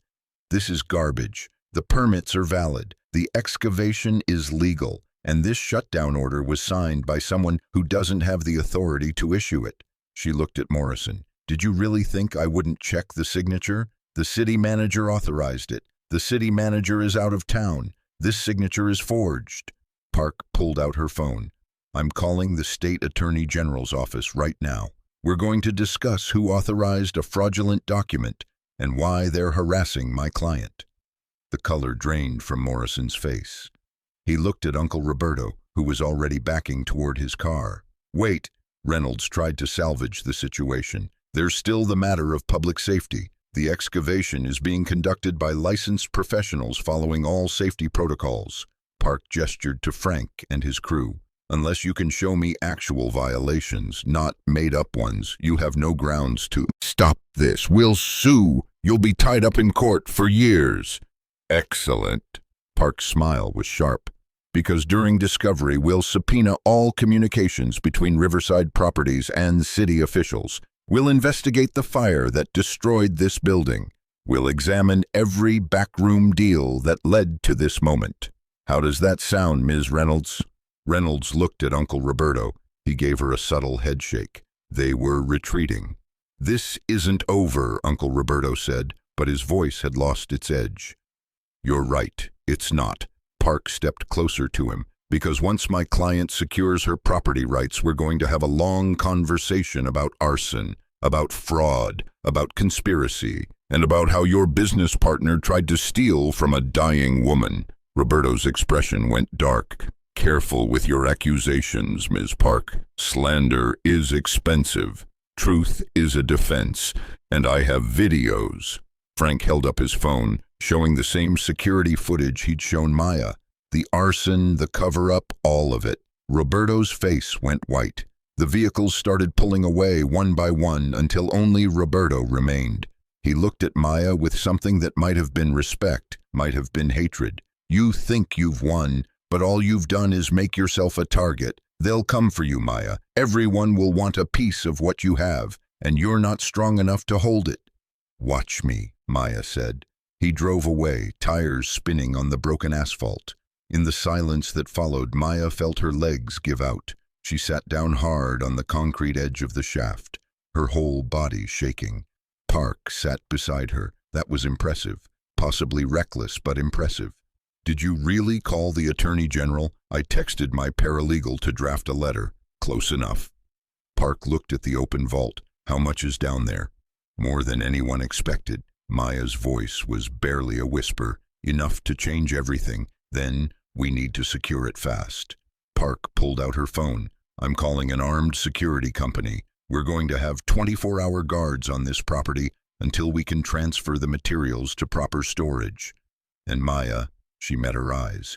This is garbage. The permits are valid. The excavation is legal. And this shutdown order was signed by someone who doesn't have the authority to issue it. She looked at Morrison. Did you really think I wouldn't check the signature? The city manager authorized it. The city manager is out of town. This signature is forged. Park pulled out her phone. I'm calling the state attorney general's office right now. We're going to discuss who authorized a fraudulent document and why they're harassing my client. The color drained from Morrison's face. He looked at Uncle Roberto, who was already backing toward his car. Wait, Reynolds tried to salvage the situation. There's still the matter of public safety. The excavation is being conducted by licensed professionals following all safety protocols. Park gestured to Frank and his crew. Unless you can show me actual violations, not made-up ones, you have no grounds to stop this. We'll sue. You'll be tied up in court for years. Excellent. Park's smile was sharp. Because during discovery, we'll subpoena all communications between Riverside Properties and city officials. We'll investigate the fire that destroyed this building. We'll examine every backroom deal that led to this moment. How does that sound, Ms. Reynolds? Reynolds looked at Uncle Roberto. He gave her a subtle headshake. They were retreating. This isn't over, Uncle Roberto said, but his voice had lost its edge. You're right, it's not. Park stepped closer to him. Because once my client secures her property rights, we're going to have a long conversation about arson, about fraud, about conspiracy, and about how your business partner tried to steal from a dying woman. Roberto's expression went dark. Careful with your accusations, Ms. Park. Slander is expensive. Truth is a defense, and I have videos. Frank held up his phone, showing the same security footage he'd shown Maya. The arson, the cover-up, all of it. Roberto's face went white. The vehicles started pulling away one by one until only Roberto remained. He looked at Maya with something that might have been respect, might have been hatred. You think you've won, but all you've done is make yourself a target. They'll come for you, Maya. Everyone will want a piece of what you have, and you're not strong enough to hold it. Watch me, Maya said. He drove away, tires spinning on the broken asphalt. In the silence that followed, Maya felt her legs give out. She sat down hard on the concrete edge of the shaft, her whole body shaking. Park sat beside her. That was impressive, possibly reckless, but impressive. Did you really call the Attorney General? I texted my paralegal to draft a letter. Close enough. Park looked at the open vault. How much is down there? More than anyone expected. Maya's voice was barely a whisper, enough to change everything. Then, we need to secure it fast. Park pulled out her phone. I'm calling an armed security company. We're going to have 24-hour guards on this property until we can transfer the materials to proper storage. And Maya, she met her eyes.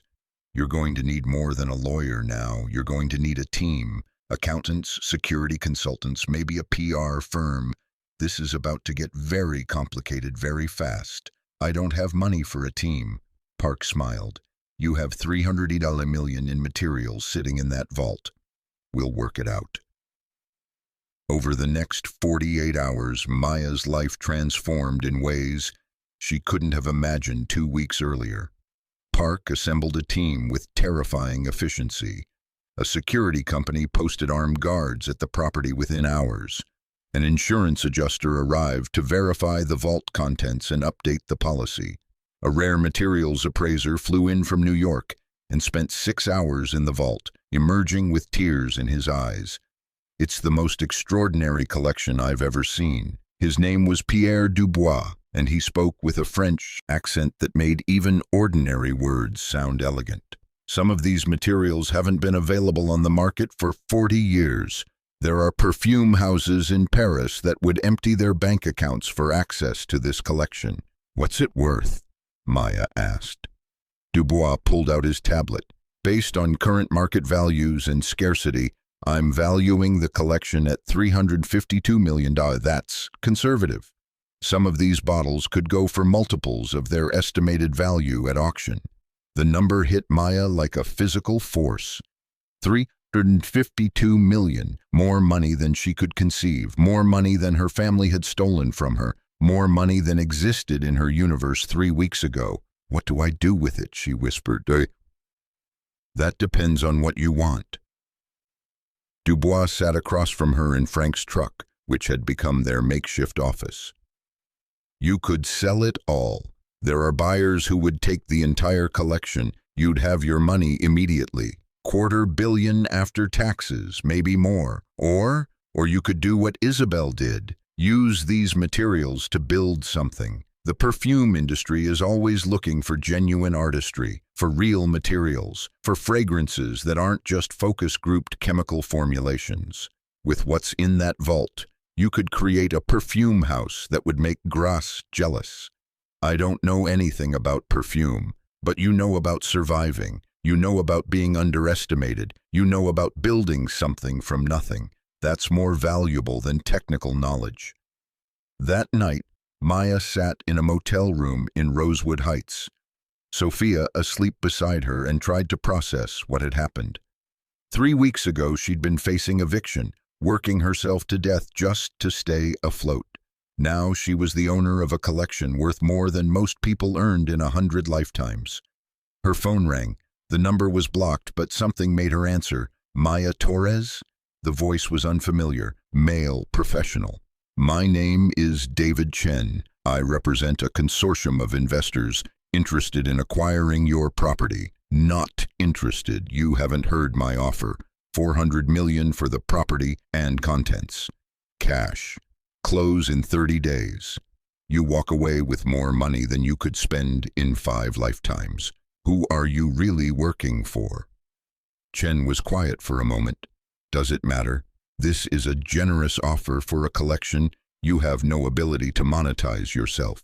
You're going to need more than a lawyer now. You're going to need a team. Accountants, security consultants, maybe a PR firm. This is about to get very complicated very fast. I don't have money for a team. Park smiled. You have $300 million in materials sitting in that vault. We'll work it out. Over the next 48 hours, Maya's life transformed in ways she couldn't have imagined 2 weeks earlier. Park assembled a team with terrifying efficiency. A security company posted armed guards at the property within hours. An insurance adjuster arrived to verify the vault contents and update the policy. A rare materials appraiser flew in from New York and spent 6 hours in the vault, emerging with tears in his eyes. It's the most extraordinary collection I've ever seen. His name was Pierre Dubois, and he spoke with a French accent that made even ordinary words sound elegant. Some of these materials haven't been available on the market for 40 years. There are perfume houses in Paris that would empty their bank accounts for access to this collection. What's it worth? Maya asked. Dubois pulled out his tablet. Based on current market values and scarcity, I'm valuing the collection at $352 million. That's conservative. Some of these bottles could go for multiples of their estimated value at auction. The number hit Maya like a physical force. $352 million, more money than she could conceive, more money than her family had stolen from her, more money than existed in her universe 3 weeks ago. What do I do with it? She whispered. That depends on what you want. Dubois sat across from her in Frank's truck, which had become their makeshift office. You could sell it all. There are buyers who would take the entire collection. You'd have your money immediately. $250 million after taxes, maybe more. Or you could do what Isabel did. Use these materials to build something. The perfume industry is always looking for genuine artistry, for real materials, for fragrances that aren't just focus-grouped chemical formulations. With what's in that vault, you could create a perfume house that would make Grasse jealous. I don't know anything about perfume, but you know about surviving. You know about being underestimated. You know about building something from nothing. That's more valuable than technical knowledge. That night, Maya sat in a motel room in Rosewood Heights. Sofia asleep beside her and tried to process what had happened. 3 weeks ago, she'd been facing eviction, working herself to death just to stay afloat. Now she was the owner of a collection worth more than most people earned in 100 lifetimes. Her phone rang. The number was blocked, but something made her answer. Maya Torres? The voice was unfamiliar, male, professional. My name is David Chen. I represent a consortium of investors interested in acquiring your property. Not interested. You haven't heard my offer. $400 million for the property and contents. Cash. Close in 30 days. You walk away with more money than you could spend in 5 lifetimes. Who are you really working for? Chen was quiet for a moment. Does it matter? This is a generous offer for a collection. You have no ability to monetize yourself.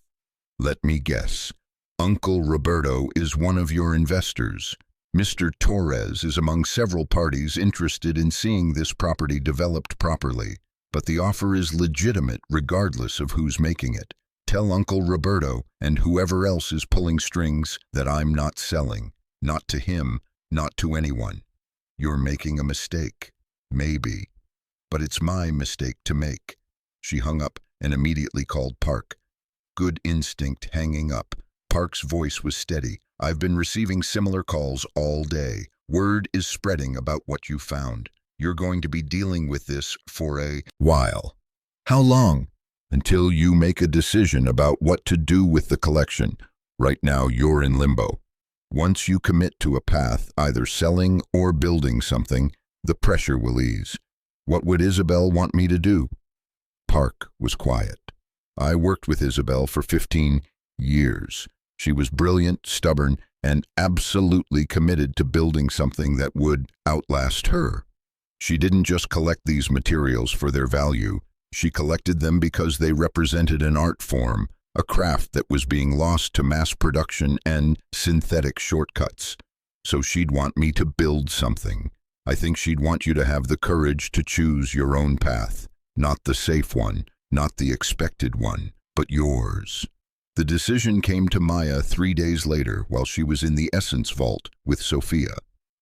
Let me guess. Uncle Roberto is one of your investors. Mr. Torres is among several parties interested in seeing this property developed properly. But the offer is legitimate regardless of who's making it. Tell Uncle Roberto and whoever else is pulling strings that I'm not selling. Not to him, not to anyone. You're making a mistake. Maybe. But it's my mistake to make. She hung up and immediately called Park. Good instinct hanging up. Park's voice was steady. I've been receiving similar calls all day. Word is spreading about what you found. You're going to be dealing with this for a while. How long? Until you make a decision about what to do with the collection. Right now, you're in limbo. Once you commit to a path, either selling or building something, the pressure will ease. What would Isabel want me to do? Park was quiet. I worked with Isabel for 15 years. She was brilliant, stubborn, and absolutely committed to building something that would outlast her. She didn't just collect these materials for their value. She collected them because they represented an art form, a craft that was being lost to mass production and synthetic shortcuts. So she'd want me to build something. I think she'd want you to have the courage to choose your own path. Not the safe one, not the expected one, but yours. The decision came to Maya 3 days later while she was in the Essence Vault with Sofia.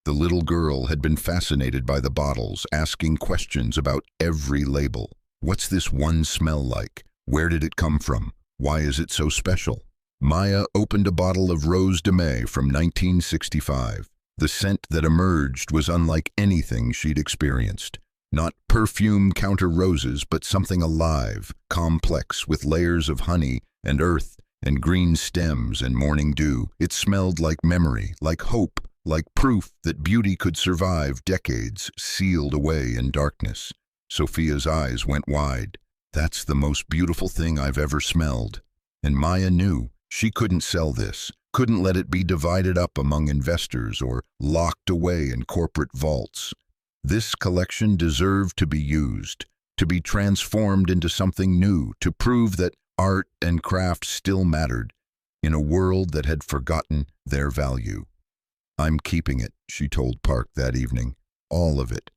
The little girl had been fascinated by the bottles, asking questions about every label. What's this one smell like? Where did it come from? Why is it so special? Maya opened a bottle of Rose de May from 1965. The scent that emerged was unlike anything she'd experienced. Not perfume counter roses, but something alive, complex, with layers of honey and earth and green stems and morning dew. It smelled like memory, like hope, like proof that beauty could survive decades sealed away in darkness. Sofia's eyes went wide. That's the most beautiful thing I've ever smelled. And Maya knew she couldn't sell this, couldn't let it be divided up among investors or locked away in corporate vaults. This collection deserved to be used, to be transformed into something new, to prove that art and craft still mattered in a world that had forgotten their value. "I'm keeping it," she told Park that evening, "all of it.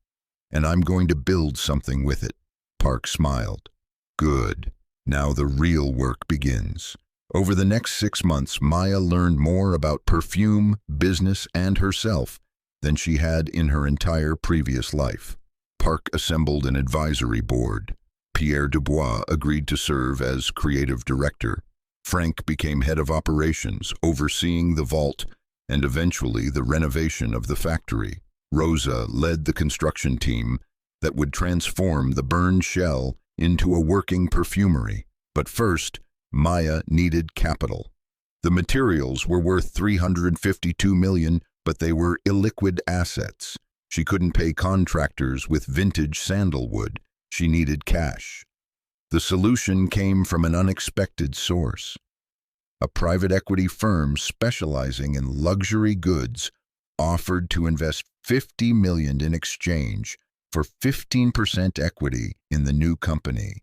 And I'm going to build something with it." Park smiled. "Good. Now the real work begins." Over the next 6 months, Maya learned more about perfume, business, and herself than she had in her entire previous life. Park assembled an advisory board. Pierre Dubois agreed to serve as creative director. Frank became head of operations, overseeing the vault and eventually the renovation of the factory. Rosa led the construction team that would transform the burned shell into a working perfumery. But first, Maya needed capital. The materials were worth $352 million, but they were illiquid assets. She couldn't pay contractors with vintage sandalwood. She needed cash. The solution came from an unexpected source. A private equity firm specializing in luxury goods offered to invest $50 million in exchange for 15% equity in the new company.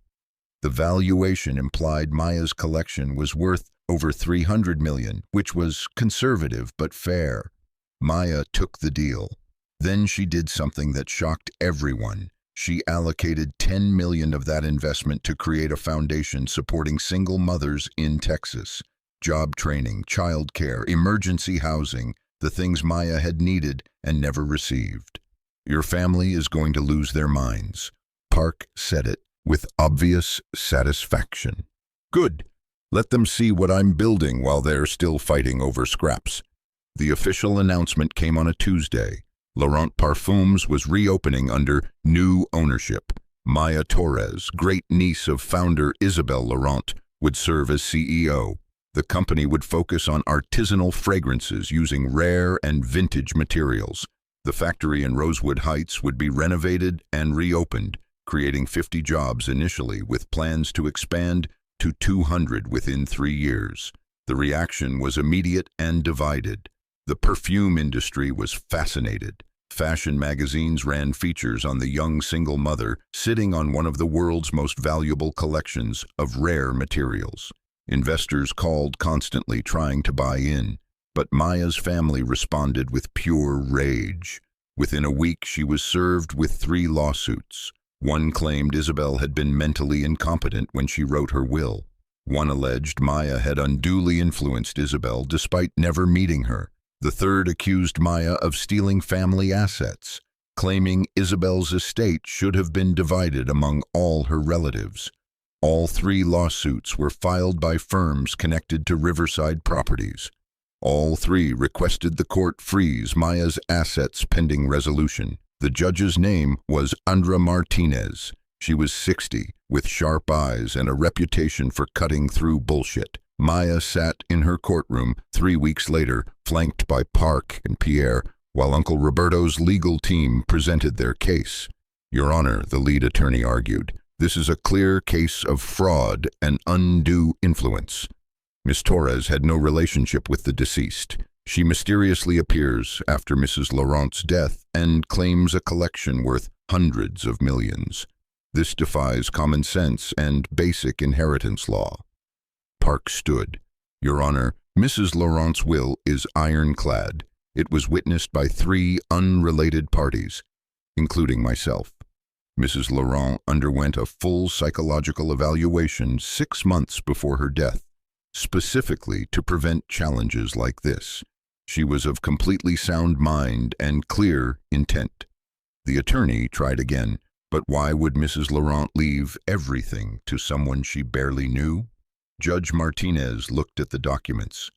The valuation implied Maya's collection was worth over $300 million, which was conservative but fair. Maya took the deal. Then she did something that shocked everyone. She allocated $10 million of that investment to create a foundation supporting single mothers in Texas. Job training, childcare, emergency housing, the things Maya had needed and never received. "Your family is going to lose their minds." Park said it with obvious satisfaction. "Good. Let them see what I'm building while they're still fighting over scraps." The official announcement came on a Tuesday. Laurent Parfums was reopening under new ownership. Maya Torres, great niece of founder Isabelle Laurent, would serve as CEO. The company would focus on artisanal fragrances using rare and vintage materials. The factory in Rosewood Heights would be renovated and reopened, creating 50 jobs initially, with plans to expand to 200 within 3 years. The reaction was immediate and divided. The perfume industry was fascinated. Fashion magazines ran features on the young single mother sitting on one of the world's most valuable collections of rare materials. Investors called constantly trying to buy in, but Maya's family responded with pure rage. Within a week, she was served with 3 lawsuits. One claimed Isabelle had been mentally incompetent when she wrote her will. One alleged Maya had unduly influenced Isabelle despite never meeting her. The third accused Maya of stealing family assets, claiming Isabelle's estate should have been divided among all her relatives. All 3 lawsuits were filed by firms connected to Riverside Properties. All 3 requested the court freeze Maya's assets pending resolution. The judge's name was Andra Martinez. She was 60, with sharp eyes and a reputation for cutting through bullshit. Maya sat in her courtroom 3 weeks later, flanked by Park and Pierre, while Uncle Roberto's legal team presented their case. "Your Honor," the lead attorney argued, "this is a clear case of fraud and undue influence. Miss Torres had no relationship with the deceased. She mysteriously appears after Mrs. Laurent's death and claims a collection worth hundreds of millions. This defies common sense and basic inheritance law." Park stood. "Your Honor, Mrs. Laurent's will is ironclad. It was witnessed by 3 unrelated parties, including myself. Mrs. Laurent underwent a full psychological evaluation 6 months before her death, specifically to prevent challenges like this. She was of completely sound mind and clear intent." The attorney tried again. "But why would Mrs. Laurent leave everything to someone she barely knew?" Judge Martinez looked at the documents.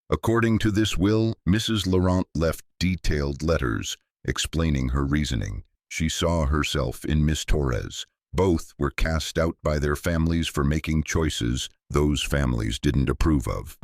According to this will, Mrs. Laurent left detailed letters explaining her reasoning. She saw herself in Miss Torres. Both were cast out by their families for making choices those families didn't approve of.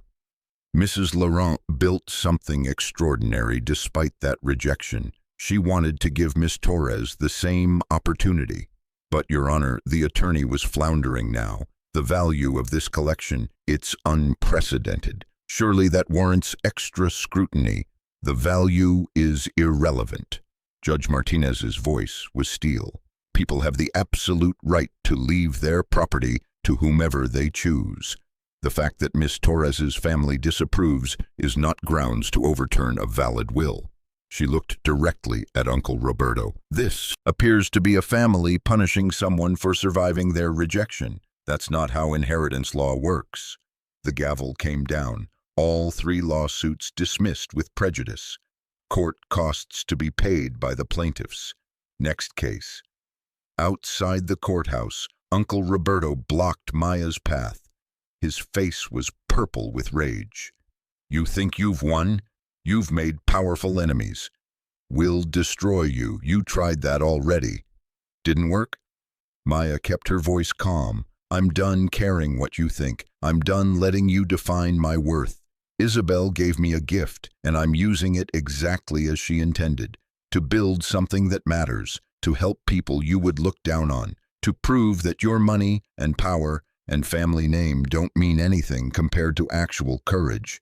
Mrs. Laurent built something extraordinary despite that rejection. She wanted to give Miss Torres the same opportunity. But, Your Honor, the attorney was floundering now. The value of this collection, it's unprecedented. Surely that warrants extra scrutiny. The value is irrelevant. Judge Martinez's voice was steel. People have the absolute right to leave their property to whomever they choose. The fact that Miss Torres's family disapproves is not grounds to overturn a valid will. She looked directly at Uncle Roberto. This appears to be a family punishing someone for surviving their rejection. That's not how inheritance law works. The gavel came down. All 3 lawsuits dismissed with prejudice. Court costs to be paid by the plaintiffs. Next case. Outside the courthouse, Uncle Roberto blocked Maya's path. His face was purple with rage. You think you've won? You've made powerful enemies. We'll destroy you. You tried that already. Didn't work? Maya kept her voice calm. I'm done caring what you think. I'm done letting you define my worth. Isabel gave me a gift, and I'm using it exactly as she intended. To build something that matters, to help people you would look down on, to prove that your money and power and family name don't mean anything compared to actual courage.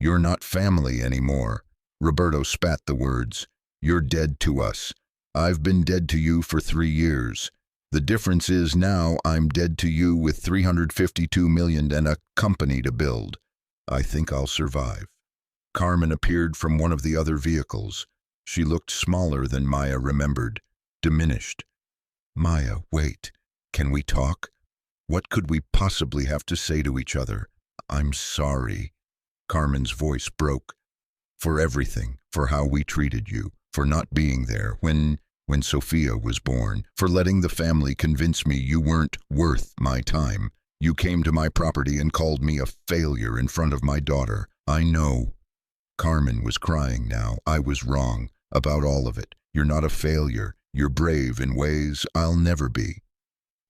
You're not family anymore. Roberto spat the words. You're dead to us. I've been dead to you for 3 years. The difference is now I'm dead to you with $352 million and a company to build. I think I'll survive. Carmen appeared from one of the other vehicles. She looked smaller than Maya remembered, diminished. Maya, wait. Can we talk? What could we possibly have to say to each other? I'm sorry. Carmen's voice broke. For everything, for how we treated you, for not being there when Sofia was born, for letting the family convince me you weren't worth my time. You came to my property and called me a failure in front of my daughter. I know. Carmen was crying now. I was wrong about all of it. You're not a failure. You're brave in ways I'll never be.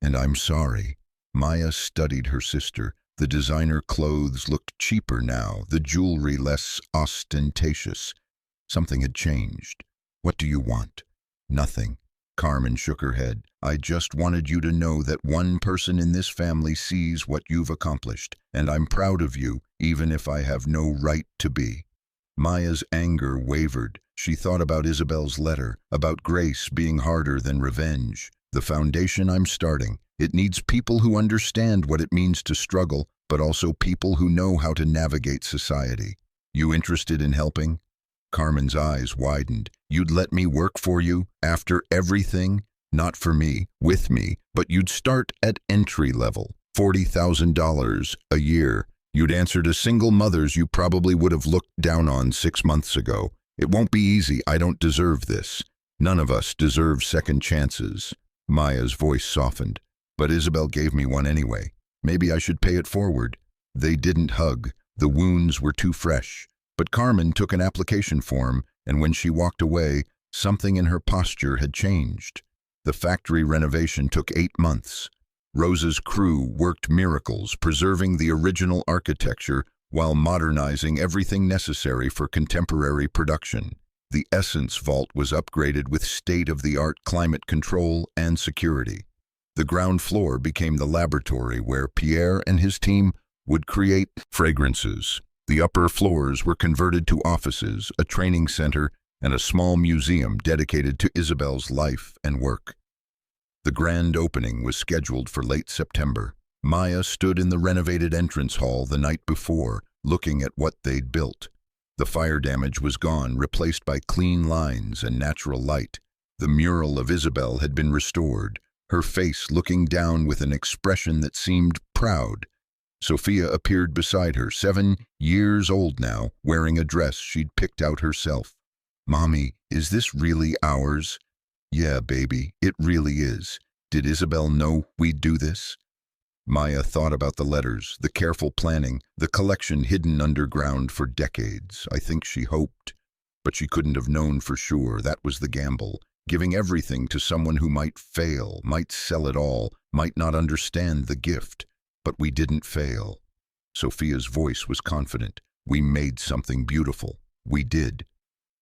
And I'm sorry. Maya studied her sister. The designer clothes looked cheaper now, the jewelry less ostentatious. Something had changed. What do you want? Nothing. Carmen shook her head. I just wanted you to know that one person in this family sees what you've accomplished, and I'm proud of you, even if I have no right to be. Maya's anger wavered. She thought about Isabel's letter, about grace being harder than revenge. The foundation I'm starting. It needs people who understand what it means to struggle, but also people who know how to navigate society. You interested in helping? Carmen's eyes widened. You'd let me work for you after everything? Not for me, with me, but you'd start at entry level, $40,000 a year. You'd answer to single mothers you probably would have looked down on 6 months ago. It won't be easy. I don't deserve this. None of us deserve second chances. Maya's voice softened. But Isabel gave me one anyway. Maybe I should pay it forward. They didn't hug. The wounds were too fresh. But Carmen took an application form, and when she walked away, something in her posture had changed. The factory renovation took 8 months. Rosa's crew worked miracles, preserving the original architecture while modernizing everything necessary for contemporary production. The Essence Vault was upgraded with state-of-the-art climate control and security. The ground floor became the laboratory where Pierre and his team would create fragrances. The upper floors were converted to offices, a training center, and a small museum dedicated to Isabel's life and work. The grand opening was scheduled for late September. Maya stood in the renovated entrance hall the night before, looking at what they'd built. The fire damage was gone, replaced by clean lines and natural light. The mural of Isabel had been restored, her face looking down with an expression that seemed proud. Sofia appeared beside her, 7 years old now, wearing a dress she'd picked out herself. Mommy, is this really ours? Yeah, baby, it really is. Did Isabel know we'd do this? Maya thought about the letters, the careful planning, the collection hidden underground for decades. I think she hoped, but she couldn't have known for sure. That was the gamble, giving everything to someone who might fail, might sell it all, might not understand the gift. But we didn't fail. Sofia's voice was confident. We made something beautiful. We did.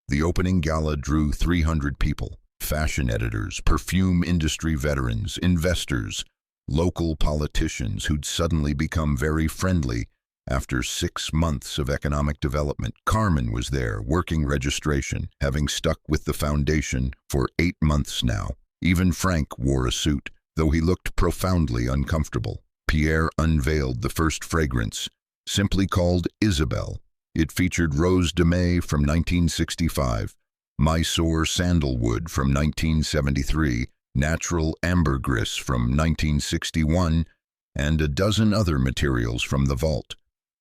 The opening gala drew 300 people, fashion editors, perfume industry veterans, investors, local politicians who'd suddenly become very friendly after 6 months of economic development. Carmen was there, working registration, having stuck with the foundation for 8 months now. Even Frank wore a suit, though he looked profoundly uncomfortable. Pierre unveiled the first fragrance, simply called Isabelle. It featured Rose de May from 1965, Mysore sandalwood from 1973, natural ambergris from 1961, and a dozen other materials from the vault.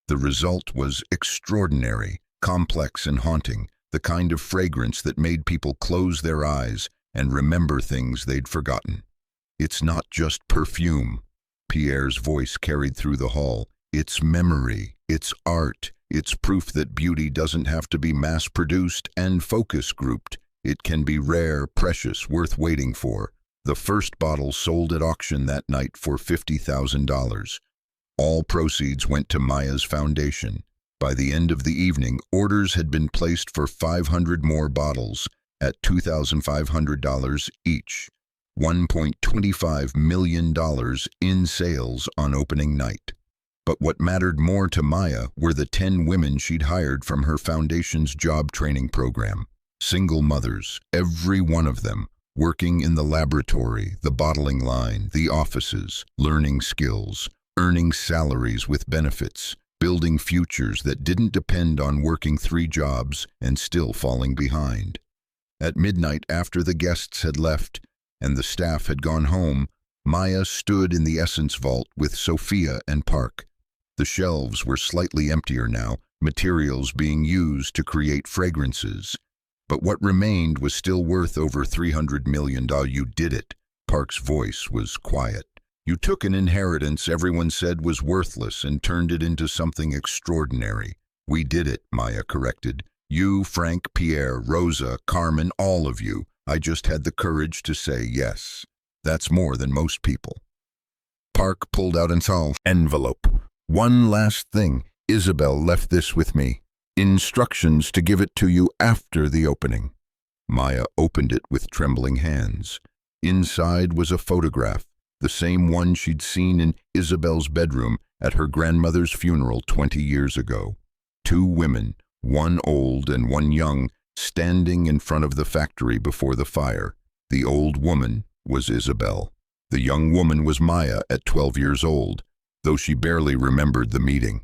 The result was extraordinary, complex and haunting, the kind of fragrance that made people close their eyes and remember things they'd forgotten. It's not just perfume. Pierre's voice carried through the hall. It's memory, it's art, it's proof that beauty doesn't have to be mass-produced and focus-grouped. It can be rare, precious, worth waiting for. The first bottle sold at auction that night for $50,000. All proceeds went to Maya's foundation. By the end of the evening, orders had been placed for 500 more bottles at $2,500 each. $1.25 million in sales on opening night. But what mattered more to Maya were the 10 women she'd hired from her foundation's job training program. Single mothers, every one of them, working in the laboratory, the bottling line, the offices, learning skills, earning salaries with benefits, building futures that didn't depend on working 3 jobs and still falling behind. At midnight, after the guests had left and the staff had gone home, Maya stood in the Essence Vault with Sofia and Park. The shelves were slightly emptier now, materials being used to create fragrances. But what remained was still worth over $300 million. You did it. Park's voice was quiet. You took an inheritance everyone said was worthless and turned it into something extraordinary. We did it, Maya corrected. You, Frank, Pierre, Rosa, Carmen, all of you. I just had the courage to say yes. That's more than most people. Park pulled out an envelope. One last thing. Isabelle left this with me. Instructions to give it to you after the opening. Maya opened it with trembling hands. Inside was a photograph, the same one she'd seen in Isabelle's bedroom at her grandmother's funeral 20 years ago. 2 women, one old and one young, standing in front of the factory before the fire. The old woman was Isabelle. The young woman was Maya at 12 years old, though she barely remembered the meeting.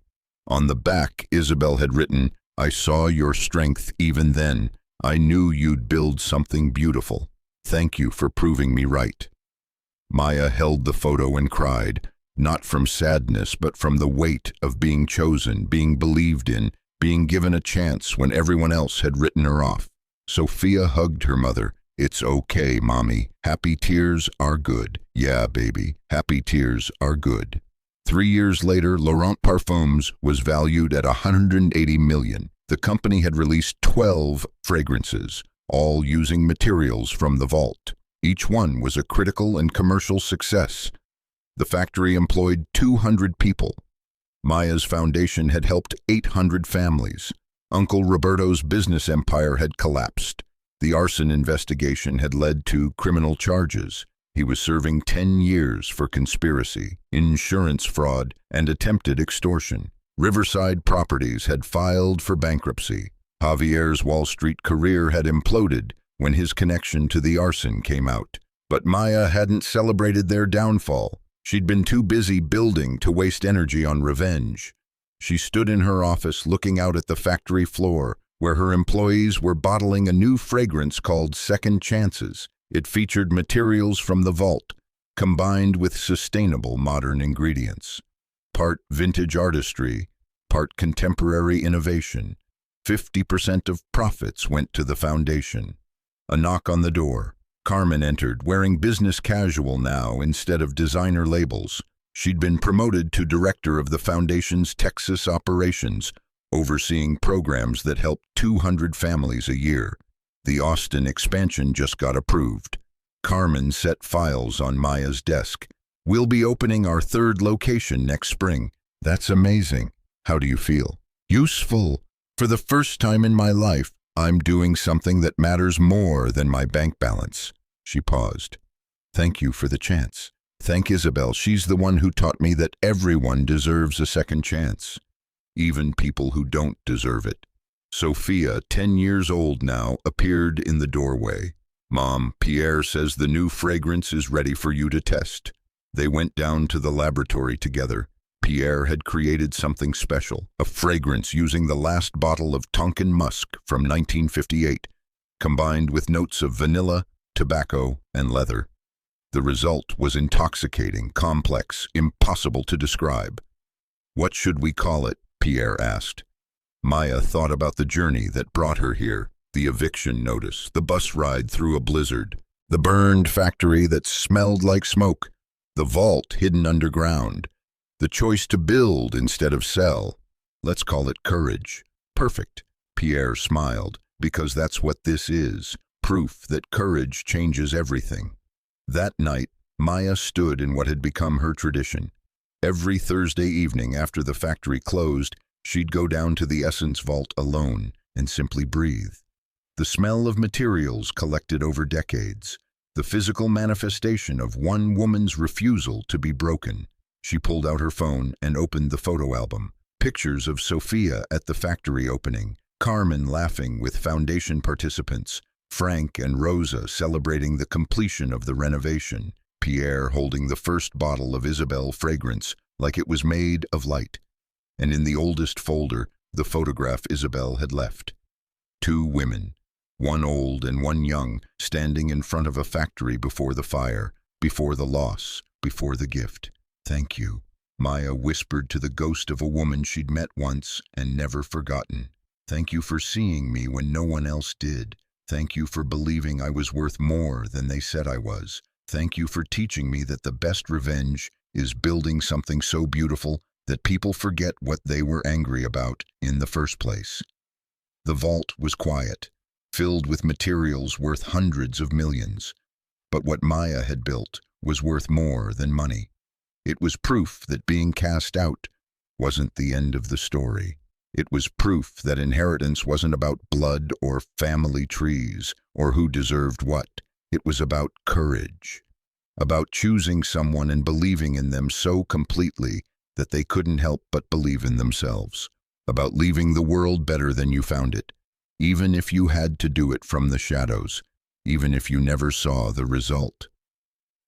On the back, Isabelle had written, "I saw your strength even then. I knew you'd build something beautiful. Thank you for proving me right." Maya held the photo and cried, not from sadness, but from the weight of being chosen, being believed in, being given a chance when everyone else had written her off. Sofia hugged her mother. "It's okay, Mommy. Happy tears are good. Yeah, baby, happy tears are good." 3 years later, Laurent Parfums was valued at $180 million. The company had released 12 fragrances, all using materials from the vault. Each one was a critical and commercial success. The factory employed 200 people. Maya's foundation had helped 800 families. Uncle Roberto's business empire had collapsed. The arson investigation had led to criminal charges. He was serving 10 years for conspiracy, insurance fraud, and attempted extortion. Riverside Properties had filed for bankruptcy. Javier's Wall Street career had imploded when his connection to the arson came out. But Maya hadn't celebrated their downfall. She'd been too busy building to waste energy on revenge. She stood in her office looking out at the factory floor, where her employees were bottling a new fragrance called Second Chances. It featured materials from the vault, combined with sustainable modern ingredients. Part vintage artistry, part contemporary innovation. 50% of profits went to the foundation. A knock on the door. Carmen entered, wearing business casual now instead of designer labels. She'd been promoted to director of the foundation's Texas operations, overseeing programs that helped 200 families a year. The Austin expansion just got approved. Carmen set files on Maya's desk. We'll be opening our third location next spring. That's amazing. How do you feel? Useful. For the first time in my life, I'm doing something that matters more than my bank balance. She paused. Thank you for the chance. Thank Isabel. She's the one who taught me that everyone deserves a second chance, even people who don't deserve it. Sofia, 10 years old now, appeared in the doorway. Mom, Pierre says the new fragrance is ready for you to test. They went down to the laboratory together. Pierre had created something special, a fragrance using the last bottle of Tonkin musk from 1958, combined with notes of vanilla, tobacco, and leather. The result was intoxicating, complex, impossible to describe. What should we call it? Pierre asked. Maya thought about the journey that brought her here, the eviction notice, the bus ride through a blizzard, the burned factory that smelled like smoke, the vault hidden underground, the choice to build instead of sell. Let's call it courage. Perfect. Pierre smiled, because that's what this is, proof that courage changes everything. That night, Maya stood in what had become her tradition. Every Thursday evening after the factory closed, she'd go down to the Essence Vault alone and simply breathe. The smell of materials collected over decades, the physical manifestation of one woman's refusal to be broken. She pulled out her phone and opened the photo album. Pictures of Sofia at the factory opening, Carmen laughing with foundation participants, Frank and Rosa celebrating the completion of the renovation, Pierre holding the first bottle of Isabel fragrance like it was made of light. And in the oldest folder, the photograph Isabel had left. 2 women, one old and one young, standing in front of a factory before the fire, before the loss, before the gift. Thank you, Maya whispered to the ghost of a woman she'd met once and never forgotten. Thank you for seeing me when no one else did. Thank you for believing I was worth more than they said I was. Thank you for teaching me that the best revenge is building something so beautiful that people forget what they were angry about in the first place. The vault was quiet, filled with materials worth hundreds of millions. But what Maya had built was worth more than money. It was proof that being cast out wasn't the end of the story. It was proof that inheritance wasn't about blood or family trees or who deserved what. It was about courage, about choosing someone and believing in them so completely that they couldn't help but believe in themselves, about leaving the world better than you found it, even if you had to do it from the shadows, even if you never saw the result.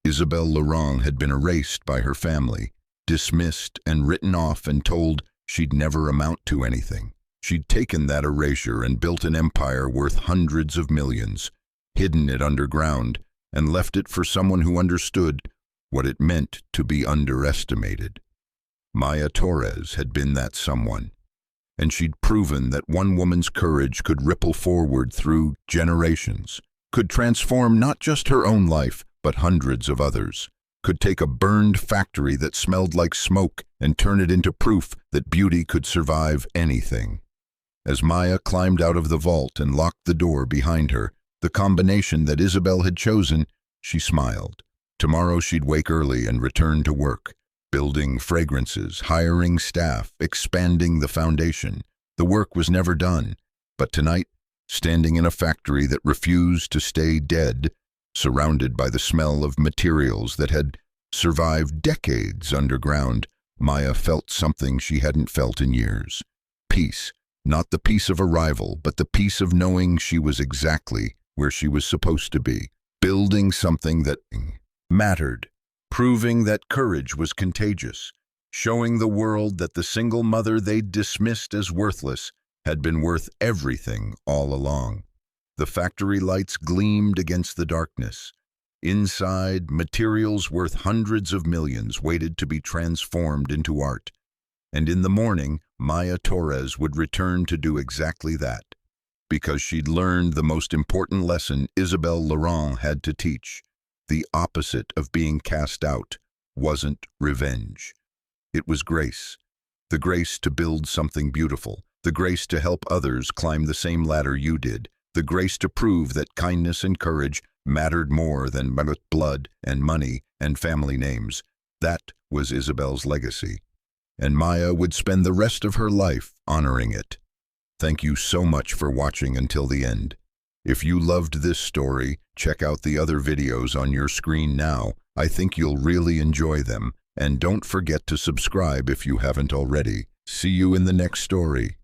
Isabel Laurent had been erased by her family, dismissed and written off and told she'd never amount to anything. She'd taken that erasure and built an empire worth hundreds of millions, hidden it underground, and left it for someone who understood what it meant to be underestimated. Maya Torres had been that someone, and she'd proven that one woman's courage could ripple forward through generations, could transform not just her own life, but hundreds of others, could take a burned factory that smelled like smoke and turn it into proof that beauty could survive anything. As Maya climbed out of the vault and locked the door behind her, the combination that Isabel had chosen, she smiled. Tomorrow she'd wake early and return to work, building fragrances, hiring staff, expanding the foundation. The work was never done, but tonight, standing in a factory that refused to stay dead, surrounded by the smell of materials that had survived decades underground, Maya felt something she hadn't felt in years. Peace, not the peace of arrival, but the peace of knowing she was exactly where she was supposed to be, building something that mattered, proving that courage was contagious, showing the world that the single mother they'd dismissed as worthless had been worth everything all along. The factory lights gleamed against the darkness. Inside, materials worth hundreds of millions waited to be transformed into art. And in the morning, Maya Torres would return to do exactly that, because she'd learned the most important lesson Isabel Laurent had to teach. The opposite of being cast out wasn't revenge. It was grace. The grace to build something beautiful. The grace to help others climb the same ladder you did. The grace to prove that kindness and courage mattered more than blood and money and family names. That was Isabel's legacy. And Maya would spend the rest of her life honoring it. Thank you so much for watching until the end. If you loved this story, check out the other videos on your screen now. I think you'll really enjoy them. And don't forget to subscribe if you haven't already. See you in the next story.